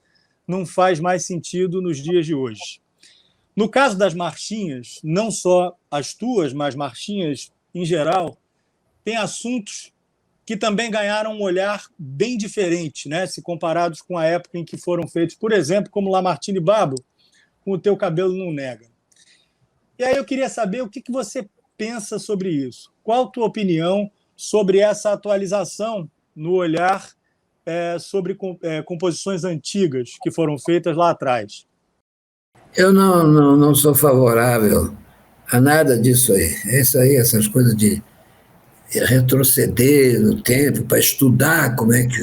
não faz mais sentido nos dias de hoje. No caso das marchinhas, não só as tuas, mas marchinhas em geral, tem assuntos que também ganharam um olhar bem diferente, né, se comparados com a época em que foram feitos, por exemplo, como Lamartine Babo, com O Teu Cabelo Não Nega. E aí eu queria saber o que você pensa sobre isso. Qual a tua opinião sobre essa atualização no olhar sobre composições antigas que foram feitas lá atrás? Eu não sou favorável a nada disso aí. Essas coisas de retroceder no tempo para estudar como é que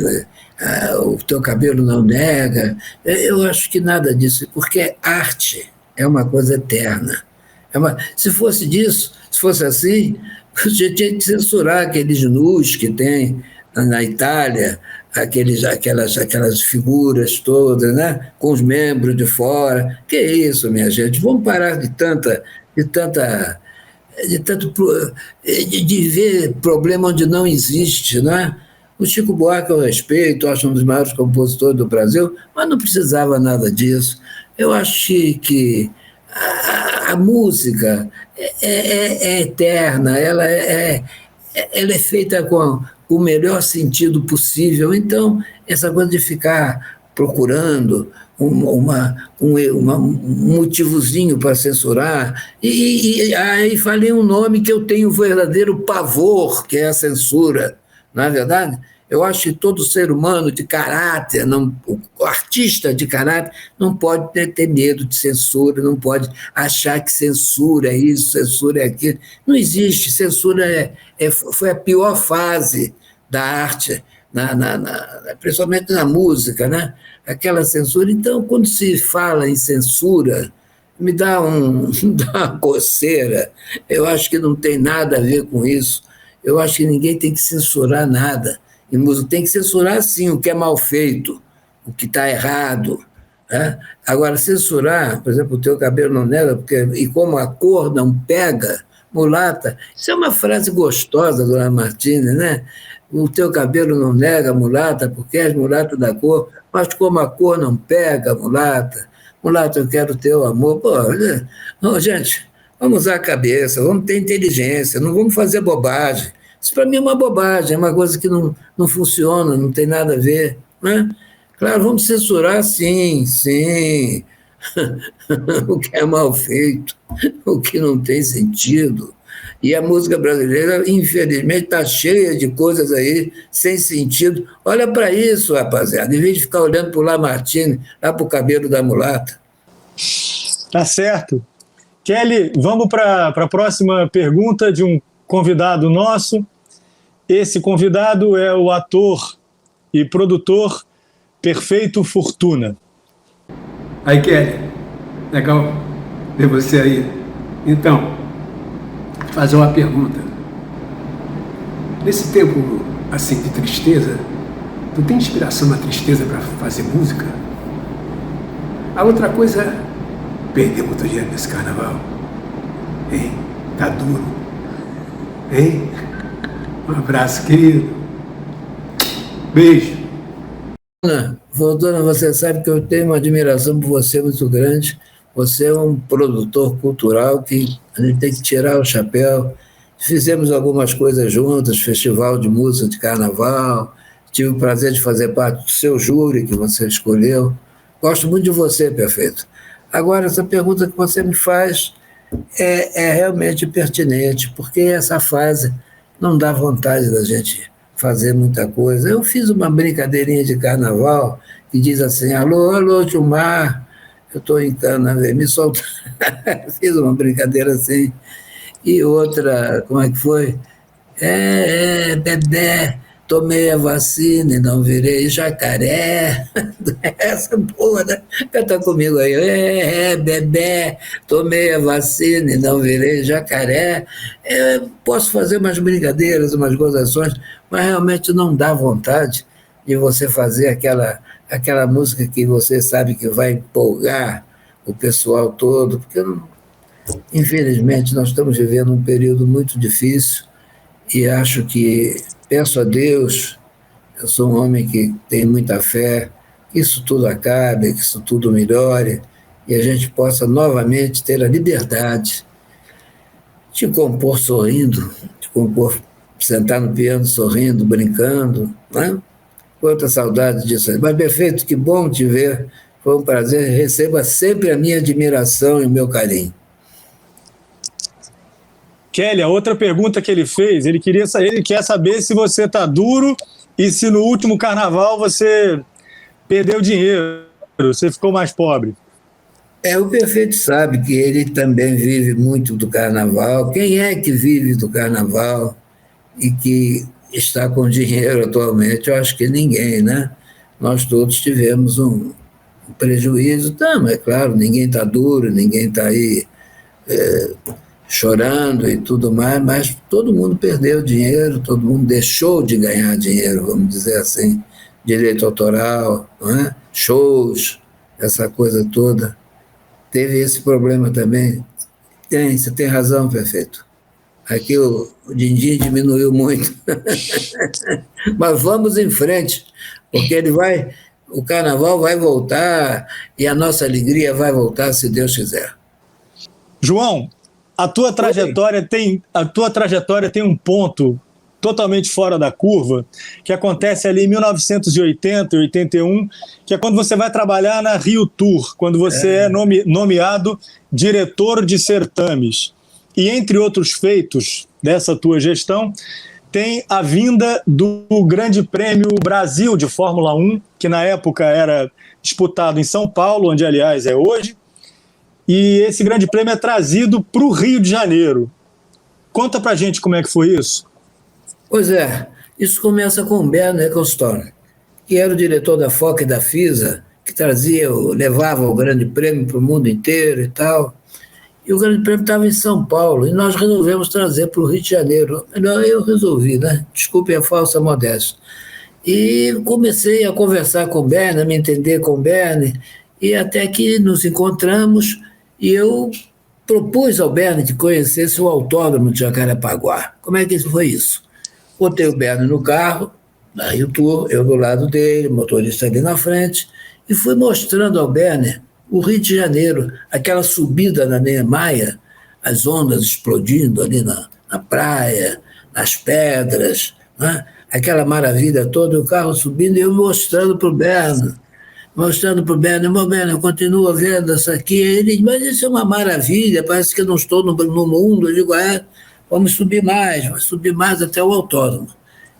o teu cabelo não nega. Eu acho que nada disso, porque arte é uma coisa eterna. Se fosse assim, você tinha que censurar aqueles nus que tem na Itália, aquelas figuras todas, né? Com os membros de fora. Que é isso, minha gente? Vamos parar de ver problema onde não existe, né? O Chico Buarque eu respeito, acho um dos maiores compositores do Brasil, mas não precisava nada disso. Eu acho que a música é eterna, ela é feita com o melhor sentido possível. Então, essa coisa de ficar procurando um motivozinho para censurar, e aí falei um nome que eu tenho verdadeiro pavor, que é a censura, não é verdade? Eu acho que todo ser humano de caráter, o artista de caráter, não pode ter medo de censura, não pode achar que censura é isso, censura é aquilo. Não existe. Censura foi a pior fase da arte, principalmente na música, né? Aquela censura. Então, quando se fala em censura, me dá uma coceira. Eu acho que não tem nada a ver com isso. Eu acho que ninguém tem que censurar nada. E música tem que censurar, sim, o que é mal feito, o que está errado. Né? Agora, censurar, por exemplo, o teu cabelo não nega, e como a cor não pega, mulata, isso é uma frase gostosa do Lamartine, né? O teu cabelo não nega, mulata, porque és mulata da cor, mas como a cor não pega, mulata, eu quero o teu amor. Pô, não, gente, vamos usar a cabeça, vamos ter inteligência, não vamos fazer bobagem. Isso para mim é uma bobagem, é uma coisa que não funciona, não tem nada a ver. Né? Claro, vamos censurar, sim. O que é mal feito, o que não tem sentido. E a música brasileira, infelizmente, está cheia de coisas aí sem sentido. Olha para isso, rapaziada, em vez de ficar olhando para o Lamartine, lá para o cabelo da mulata. Tá certo. Kelly, vamos para a próxima pergunta de um convidado nosso. Esse convidado é o ator e produtor Perfeito Fortuna. Aí, Kelly, legal ver você aí. Então, fazer uma pergunta. Nesse tempo, assim, de tristeza, tu tem inspiração na tristeza para fazer música? A outra coisa, perdeu muito dinheiro nesse carnaval. Hein? Tá duro. Hein? Um abraço, querido. Beijo. Fortuna, você sabe que eu tenho uma admiração por você muito grande. Você é um produtor cultural que a gente tem que tirar o chapéu. Fizemos algumas coisas juntas, festival de música de carnaval. Tive o prazer de fazer parte do seu júri que você escolheu. Gosto muito de você, Perfeito. Agora, essa pergunta que você me faz é realmente pertinente, porque essa fase não dá vontade da gente fazer muita coisa. Eu fiz uma brincadeirinha de carnaval que diz assim, alô, Gilmar, eu estou em cana, me solta. Fiz uma brincadeira assim. E outra, como é que foi? Bebê, tomei a vacina e não virei jacaré. Essa boa, né? Canta comigo aí. Bebê, tomei a vacina e não virei jacaré. Posso fazer umas brincadeiras, umas gozações, mas realmente não dá vontade de você fazer aquela música que você sabe que vai empolgar o pessoal todo, porque infelizmente nós estamos vivendo um período muito difícil e acho que, peço a Deus, eu sou um homem que tem muita fé, que isso tudo acabe, que isso tudo melhore e a gente possa novamente ter a liberdade de compor sorrindo, de compor, sentar no piano sorrindo, brincando, né? Quanta saudade disso aí. Mas, Perfeito, que bom te ver, foi um prazer, receba sempre a minha admiração e o meu carinho. Kelly, a outra pergunta que ele fez, ele quer saber se você está duro e se no último carnaval você perdeu dinheiro, você ficou mais pobre. O Perfeito sabe que ele também vive muito do carnaval. Quem é que vive do carnaval e que está com dinheiro atualmente? Eu acho que ninguém, né? Nós todos tivemos um prejuízo. Mas é claro, ninguém está duro, ninguém está aí chorando e tudo mais, mas todo mundo perdeu dinheiro, todo mundo deixou de ganhar dinheiro, vamos dizer assim, direito autoral, não é? Shows, essa coisa toda. Teve esse problema também. Você tem razão, Perfeito. Aqui o din-din diminuiu muito. Mas vamos em frente, porque o carnaval vai voltar e a nossa alegria vai voltar, se Deus quiser. João, a tua trajetória tem um ponto totalmente fora da curva, que acontece ali em 1980 e 81, que é quando você vai trabalhar na Rio Tour, quando você é nomeado diretor de certames. E entre outros feitos dessa tua gestão, tem a vinda do Grande Prêmio Brasil de Fórmula 1, que na época era disputado em São Paulo, onde aliás é hoje, e esse Grande Prêmio é trazido para o Rio de Janeiro. Conta pra gente como é que foi isso. Pois é, isso começa com o Berno Ecclestone, que era o diretor da FOCA e da FISA, que levava o Grande Prêmio para o mundo inteiro e tal. E o Grande Prêmio estava em São Paulo, e nós resolvemos trazer para o Rio de Janeiro. Melhor eu resolvi, né? Desculpe a falsa modéstia. E comecei a conversar com o Berno, a me entender com o Berno, e até que nos encontramos, e eu propus ao Berno que conhecesse o autódromo de Jacarepaguá. Como é que foi isso? Botei o Berno no carro, na Rio Tour, eu do lado dele, motorista ali na frente, e fui mostrando ao Berno o Rio de Janeiro, aquela subida na Niemeyer, as ondas explodindo ali na praia, nas pedras, né? Aquela maravilha toda, o carro subindo e eu mostrando para o Berno, meu Berno, eu continuo vendo isso aqui. Ele diz, mas isso é uma maravilha, parece que eu não estou no mundo. Eu digo, vamos subir mais até o autódromo.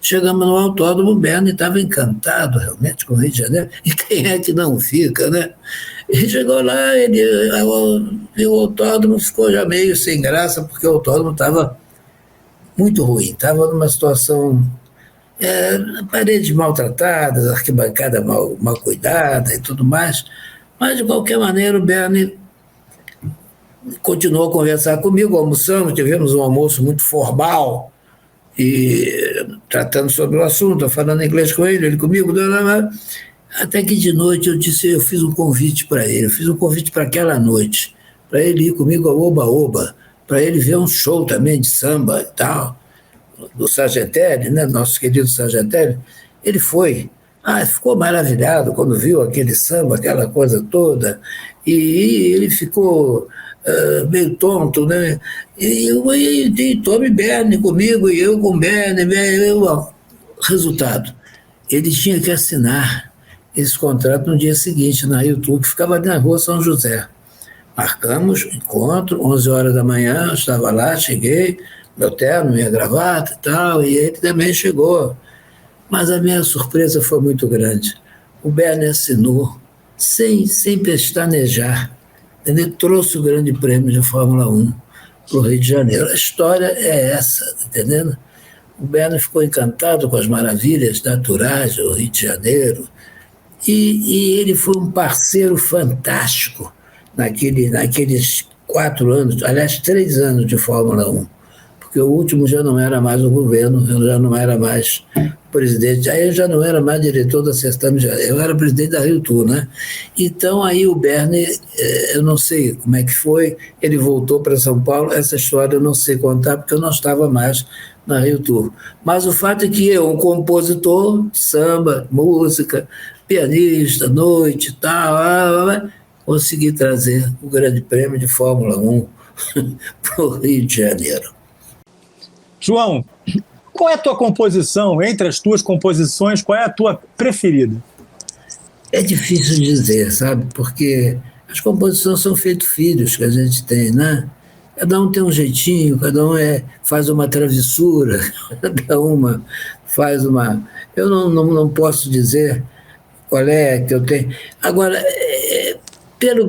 Chegamos no autódromo, o Bernie estava encantado realmente com o Rio de Janeiro, e quem é que não fica, né? E chegou lá, ele viu o autódromo, ficou já meio sem graça, porque o autódromo estava muito ruim, estava numa situação, paredes maltratadas, arquibancada mal cuidada e tudo mais, mas de qualquer maneira o Bernie continuou a conversar comigo, almoçamos, tivemos um almoço muito formal, e tratando sobre o assunto, falando inglês com ele comigo, até que de noite eu fiz um convite para ele, eu fiz um convite para aquela noite, para ele ir comigo ao Oba-Oba, para ele ver um show também de samba e tal, do Sargentelli, né, nosso querido Sargentelli. Ele foi, ficou maravilhado quando viu aquele samba, aquela coisa toda, e ele ficou meio tonto, né? E Tommy Bernie comigo, e eu com Bernie. Resultado, ele tinha que assinar esse contrato no dia seguinte, na YouTube, que ficava ali na rua São José. Marcamos encontro, 11 horas da manhã, eu estava lá, cheguei, meu terno, minha gravata e tal, e ele também chegou. Mas a minha surpresa foi muito grande. O Bernie assinou, sem pestanejar. Ele trouxe o grande prêmio de Fórmula 1 para o Rio de Janeiro. A história é essa, entendendo? O Bernie ficou encantado com as maravilhas naturais do Rio de Janeiro e ele foi um parceiro fantástico naqueles 4 anos, aliás, 3 anos de Fórmula 1, porque o último já não era mais o governo, eu já não era mais presidente, aí eu já não era mais diretor da Certame, eu era presidente da Rio Tour, né? Então aí o Bernie, eu não sei como é que foi, ele voltou para São Paulo, essa história eu não sei contar, porque eu não estava mais na Rio Tour. Mas o fato é que eu, um compositor de samba, música, pianista, noite e tal, consegui trazer o grande prêmio de Fórmula 1 para o Rio de Janeiro. João, qual é a tua composição, entre as tuas composições, qual é a tua preferida? É difícil dizer, sabe? Porque as composições são feitos filhos que a gente tem, né? Cada um tem um jeitinho, cada um faz uma travessura, cada uma faz uma... Eu não posso dizer qual é que eu tenho. Agora,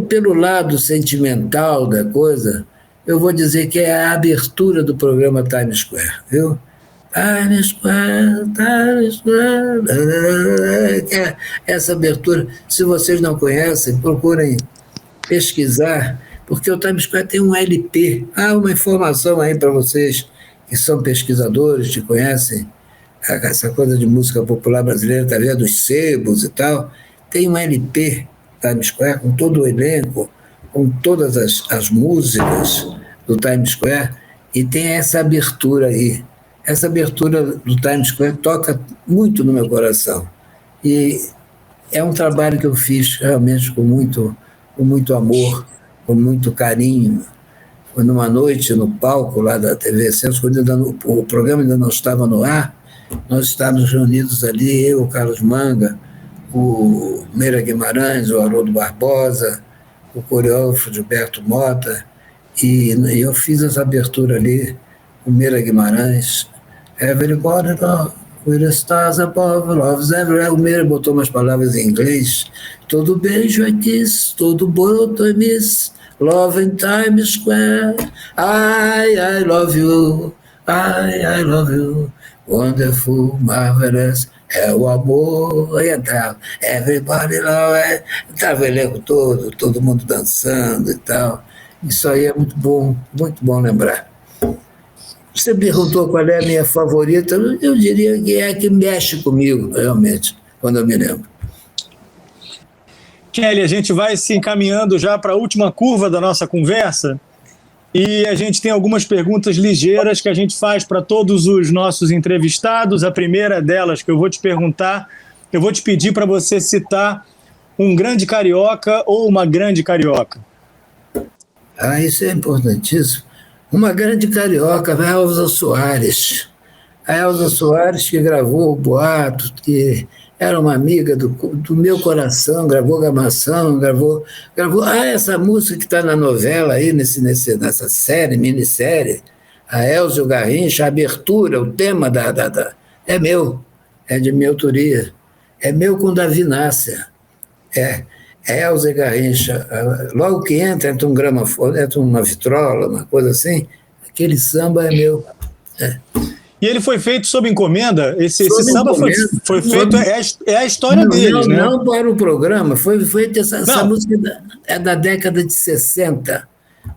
pelo lado sentimental da coisa, eu vou dizer que é a abertura do programa Times Square, viu? Times Square, essa abertura, se vocês não conhecem, procurem pesquisar, porque o Times Square tem um LP. Uma informação aí para vocês que são pesquisadores, que conhecem essa coisa de música popular brasileira, tá vendo? Dos sebos e tal. Tem um LP Times Square com todo o elenco, com todas as músicas do Times Square, e tem essa abertura aí. Essa abertura do Times Square toca muito no meu coração. E é um trabalho que eu fiz realmente com muito amor, com muito carinho. Foi numa noite no palco lá da TV Centro, quando o programa ainda não estava no ar, nós estávamos reunidos ali, eu, o Carlos Manga, o Meira Guimarães, o Haroldo Barbosa, o coreógrafo Gilberto Mota, e eu fiz essa abertura ali, o Meira Guimarães, Everybody love, with the stars above, loves everywhere. O Meira botou umas palavras em inglês, todo beijo é kiss, todo broto é miss, love in Times Square, I love you, I love you, wonderful, marvelous, é o amor. Aí entrava, everybody love, entrava o elenco todo mundo dançando e tal. Isso aí é muito bom lembrar. Você perguntou qual é a minha favorita, eu diria que é a que mexe comigo, realmente, quando eu me lembro. Kelly, a gente vai se encaminhando já para a última curva da nossa conversa e a gente tem algumas perguntas ligeiras que a gente faz para todos os nossos entrevistados. A primeira delas que eu vou te perguntar, eu vou te pedir para você citar um grande carioca ou uma grande carioca. Isso é importantíssimo. Uma grande carioca, a Elza Soares. A Elza Soares, que gravou o Boato, que era uma amiga do meu coração, gravou Gamação, gravou essa música que está na novela aí, nessa série, minissérie, A Elza e o Garrincha, a abertura, o tema é meu, é de minha autoria. É meu com Davi Nácia. É Elza e Garrincha. Logo que entra um gramofone, entra uma vitrola, uma coisa assim, aquele samba é meu. E ele foi feito sob encomenda? Esse samba encomenda. foi feito, é a história deles, né? Não para o programa, foi feita essa música é da década de 60.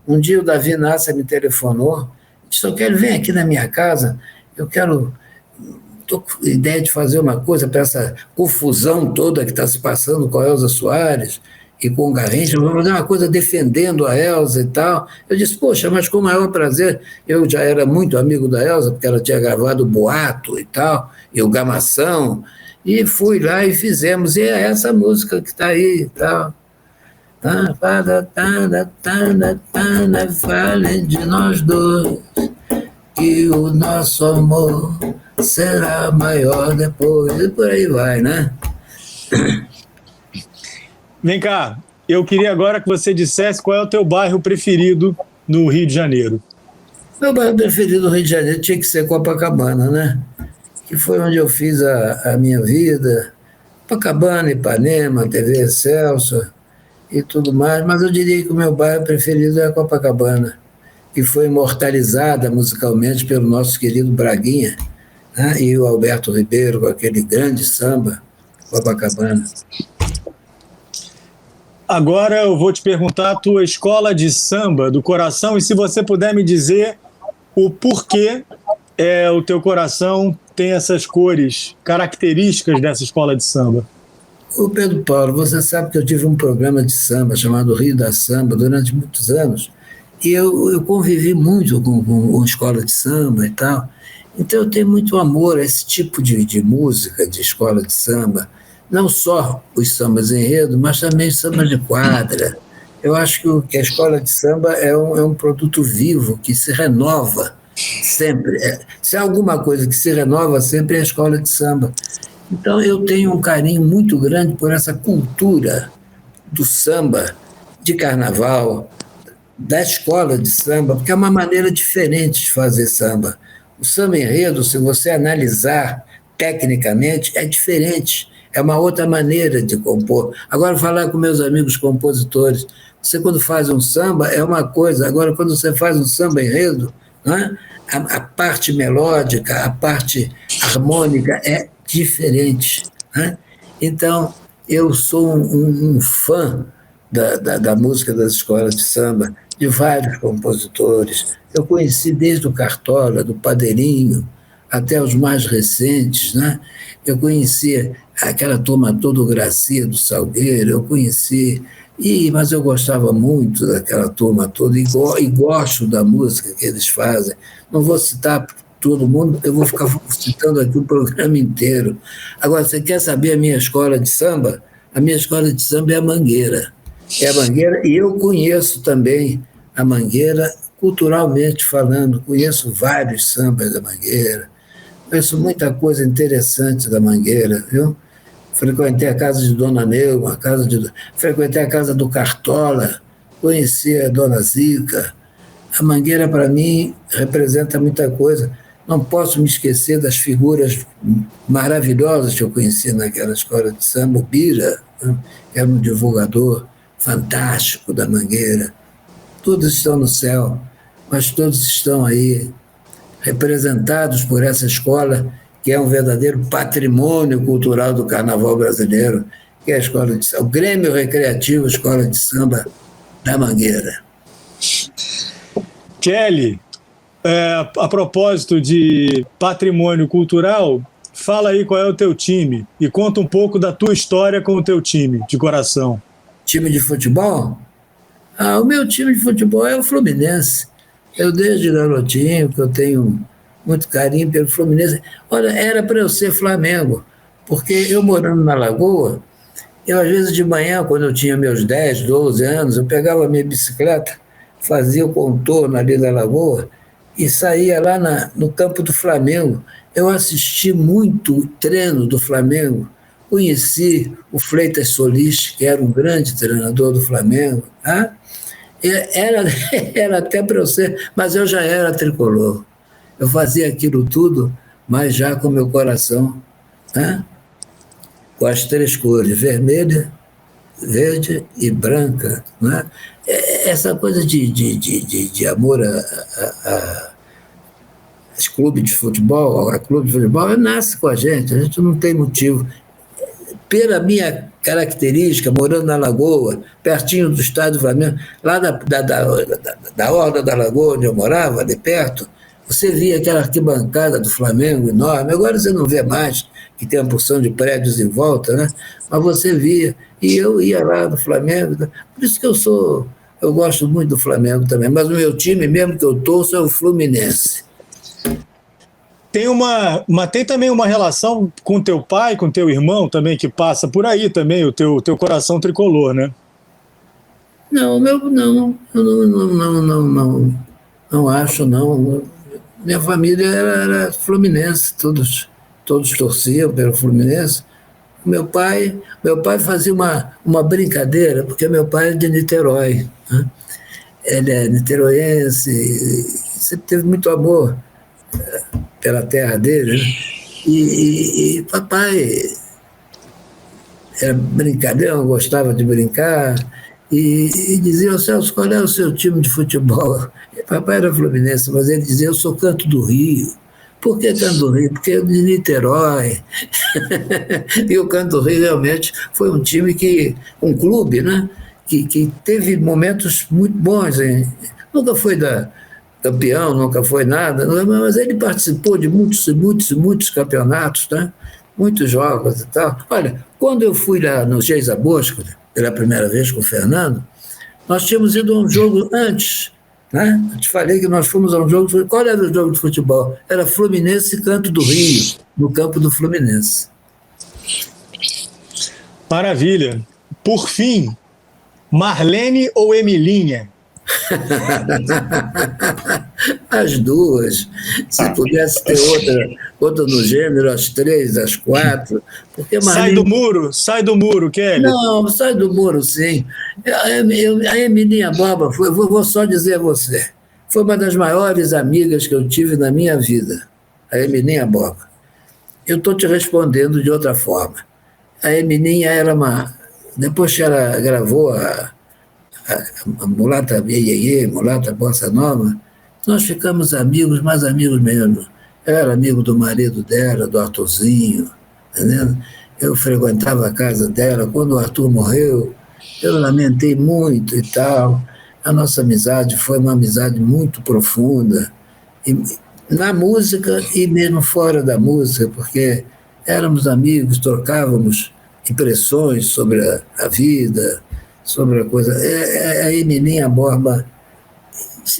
Um dia o Davi Nácia me telefonou, disse, eu quero vir aqui na minha casa, estou com ideia de fazer uma coisa para essa confusão toda que está se passando com a Elza Soares e com o Garrincha, vamos fazer uma coisa defendendo a Elza e tal. Eu disse, poxa, mas com o maior prazer, eu já era muito amigo da Elza, porque ela tinha gravado o Boato e tal, e o Gamação, e fui lá e fizemos, e é essa música que está aí e tal. Falem de nós dois, que o nosso amor será maior depois, e por aí vai, né? Vem cá, eu queria agora que você dissesse qual é o teu bairro preferido no Rio de Janeiro. Meu bairro preferido no Rio de Janeiro tinha que ser Copacabana, né? Que foi onde eu fiz a minha vida. Copacabana, Ipanema, TV Excelsior e tudo mais, mas eu diria que o meu bairro preferido é Copacabana, que foi imortalizada musicalmente pelo nosso querido Braguinha, né? E o Alberto Ribeiro, com aquele grande samba, Copacabana. Agora eu vou te perguntar a tua escola de samba do coração e se você puder me dizer o porquê o teu coração tem essas cores características dessa escola de samba. Ô Pedro Paulo, você sabe que eu tive um programa de samba chamado Rio da Samba durante muitos anos e eu convivi muito com escola de samba e tal, então eu tenho muito amor a esse tipo de música de escola de samba. Não só os sambas enredo, mas também os sambas de quadra. Eu acho que a escola de samba é um produto vivo, que se renova sempre. Se há alguma coisa que se renova sempre é a escola de samba. Então eu tenho um carinho muito grande por essa cultura do samba, de carnaval, da escola de samba, porque é uma maneira diferente de fazer samba. O samba enredo, se você analisar tecnicamente, é diferente. É uma outra maneira de compor. Agora, falar com meus amigos compositores, você quando faz um samba é uma coisa, agora quando você faz um samba enredo, né, a parte melódica, a parte harmônica é diferente. Né? Então, eu sou um fã da música das escolas de samba, de vários compositores. Eu conheci desde o Cartola, do Padeirinho, até os mais recentes, né? Eu conhecia aquela turma toda, o Gracia do Salgueiro, eu conheci, mas eu gostava muito daquela turma toda e gosto da música que eles fazem. Não vou citar todo mundo, eu vou ficar citando aqui o programa inteiro. Agora, você quer saber a minha escola de samba? A minha escola de samba é a Mangueira. É a Mangueira e eu conheço também a Mangueira, culturalmente falando, conheço vários sambas da Mangueira, conheço muita coisa interessante da Mangueira, viu? Frequentei a casa de Dona Neuma, frequentei a casa do Cartola, conheci a Dona Zica. A Mangueira, para mim, representa muita coisa. Não posso me esquecer das figuras maravilhosas que eu conheci naquela escola de samba. O Bira, né? Era um divulgador fantástico da Mangueira. Todos estão no céu, mas todos estão aí, representados por essa escola, que é um verdadeiro patrimônio cultural do carnaval brasileiro, que é a escola de samba, o Grêmio Recreativo Escola de Samba da Mangueira. Kelly, a propósito de patrimônio cultural, fala aí qual é o teu time e conta um pouco da tua história com o teu time de coração. Time de futebol? O meu time de futebol é o Fluminense. Eu, desde garotinho, que eu tenho muito carinho pelo Fluminense. Olha, era para eu ser Flamengo, porque eu morando na Lagoa, eu às vezes de manhã, quando eu tinha meus 10, 12 anos, eu pegava a minha bicicleta, fazia o contorno ali da Lagoa e saía lá no campo do Flamengo. Eu assisti muito o treino do Flamengo, conheci o Fleitas Solis, que era um grande treinador do Flamengo, tá? Era, era até para eu ser, mas eu já era tricolor. Eu fazia aquilo tudo, mas já com meu coração, né? Com as três cores, vermelha, verde e branca. Né? Essa coisa de amor aos clubes de futebol, a clube de futebol, nasce com a gente não tem motivo. Pela minha característica, morando na Lagoa, pertinho do estádio do Flamengo, lá da Orla da Lagoa, onde eu morava, ali perto, você via aquela arquibancada do Flamengo enorme. Agora você não vê mais, que tem uma porção de prédios em volta, né? Mas você via. E eu ia lá do Flamengo. Por isso que eu gosto muito do Flamengo também. Mas o meu time, mesmo que eu torço, é o Fluminense. Tem também uma relação com teu pai, com teu irmão também, que passa por aí também, o teu coração tricolor, né? Não, não acho, não. Minha família era fluminense, todos torciam pelo Fluminense. Meu pai fazia uma brincadeira, porque meu pai é de Niterói, né? Ele é niteroiense, sempre teve muito amor pela terra dele, né? E papai era brincadeira, gostava de brincar, e dizia: Celso, qual é o seu time de futebol? E papai era fluminense, mas ele dizia: eu sou Canto do Rio. Por que Canto do Rio? Porque é de Niterói. E o Canto do Rio realmente foi um time um clube, né? Que teve momentos muito bons. Hein? Nunca foi campeão, nunca foi nada, mas ele participou de muitos campeonatos, né? Muitos jogos e tal. Olha, quando eu fui lá no Geisa Bosco, pela primeira vez com o Fernando, nós tínhamos ido a um jogo antes, né? Eu te falei que nós fomos a um jogo. Qual era o jogo de futebol? Era Fluminense e Canto do Rio, no campo do Fluminense. Maravilha. Por fim, Marlene ou Emilinha? As duas. Se pudesse ter outra no gênero, as 3, as 4. Porque Marlene... Sai do muro, Kelly. Não, sai do muro, sim. A Emilinha Borba, vou só dizer a você, foi uma das maiores amigas que eu tive na minha vida, a Emilinha Borba. Eu estou te respondendo de outra forma. A Emilinha era depois que ela gravou a Mulata Iê, Mulata Bossa Nova, nós ficamos amigos, mais amigos mesmo. Eu era amigo do marido dela, do Arthurzinho, entendeu? Eu frequentava a casa dela. Quando o Arthur morreu, eu lamentei muito e tal. A nossa amizade foi uma amizade muito profunda, na música e mesmo fora da música, porque éramos amigos, trocávamos impressões sobre a vida, sobre a coisa. A Emilinha Borba,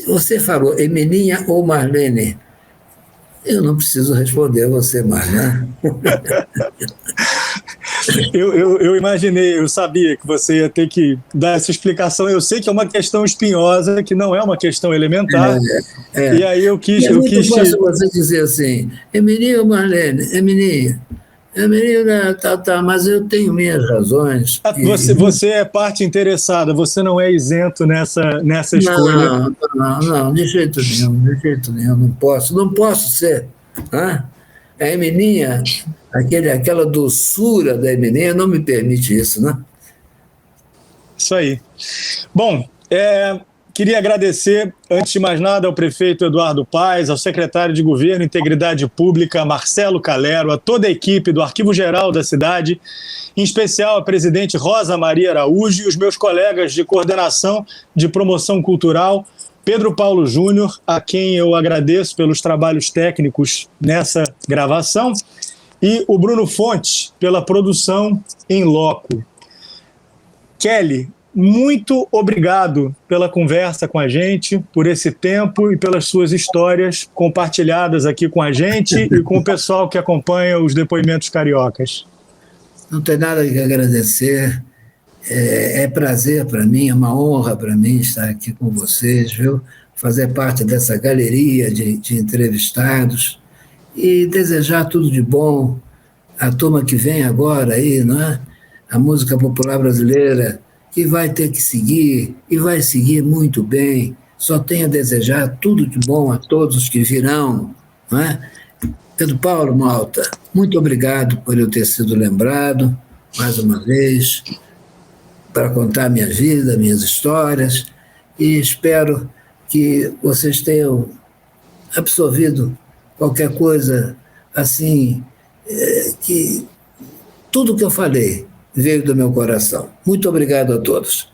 você falou Emilinha ou Marlene? Eu não preciso responder a você mais, né? Eu imaginei, eu sabia que você ia ter que dar essa explicação. Eu sei que é uma questão espinhosa, que não é uma questão elementar. E aí eu quis... É muito fácil você dizer assim, Emilinha ou Marlene? Emilinha, mas eu tenho minhas razões. Você é parte interessada, você não é isento nessa escolha. Não, de jeito nenhum, não posso ser. A Emilinha, aquela doçura da Emilinha não me permite isso, né? Isso aí. Bom, queria agradecer, antes de mais nada, ao prefeito Eduardo Paes, ao secretário de Governo e Integridade Pública, Marcelo Calero, a toda a equipe do Arquivo Geral da cidade, em especial a presidente Rosa Maria Araújo e os meus colegas de coordenação de promoção cultural, Pedro Paulo Júnior, a quem eu agradeço pelos trabalhos técnicos nessa gravação, e o Bruno Fontes, pela produção em loco. Kelly, muito obrigado pela conversa com a gente, por esse tempo e pelas suas histórias compartilhadas aqui com a gente e com o pessoal que acompanha os depoimentos cariocas. Não tem nada que agradecer. É prazer para mim, é uma honra para mim estar aqui com vocês, viu? Fazer parte dessa galeria de entrevistados e desejar tudo de bom à turma que vem agora aí, não é? A música popular brasileira que vai ter que seguir e vai seguir muito bem. Só tenho a desejar tudo de bom a todos os que virão, não é? Pedro Paulo Malta, muito obrigado por eu ter sido lembrado, mais uma vez, para contar minha vida, minhas histórias, e espero que vocês tenham absorvido qualquer coisa assim, que tudo que eu falei veio do meu coração. Muito obrigado a todos.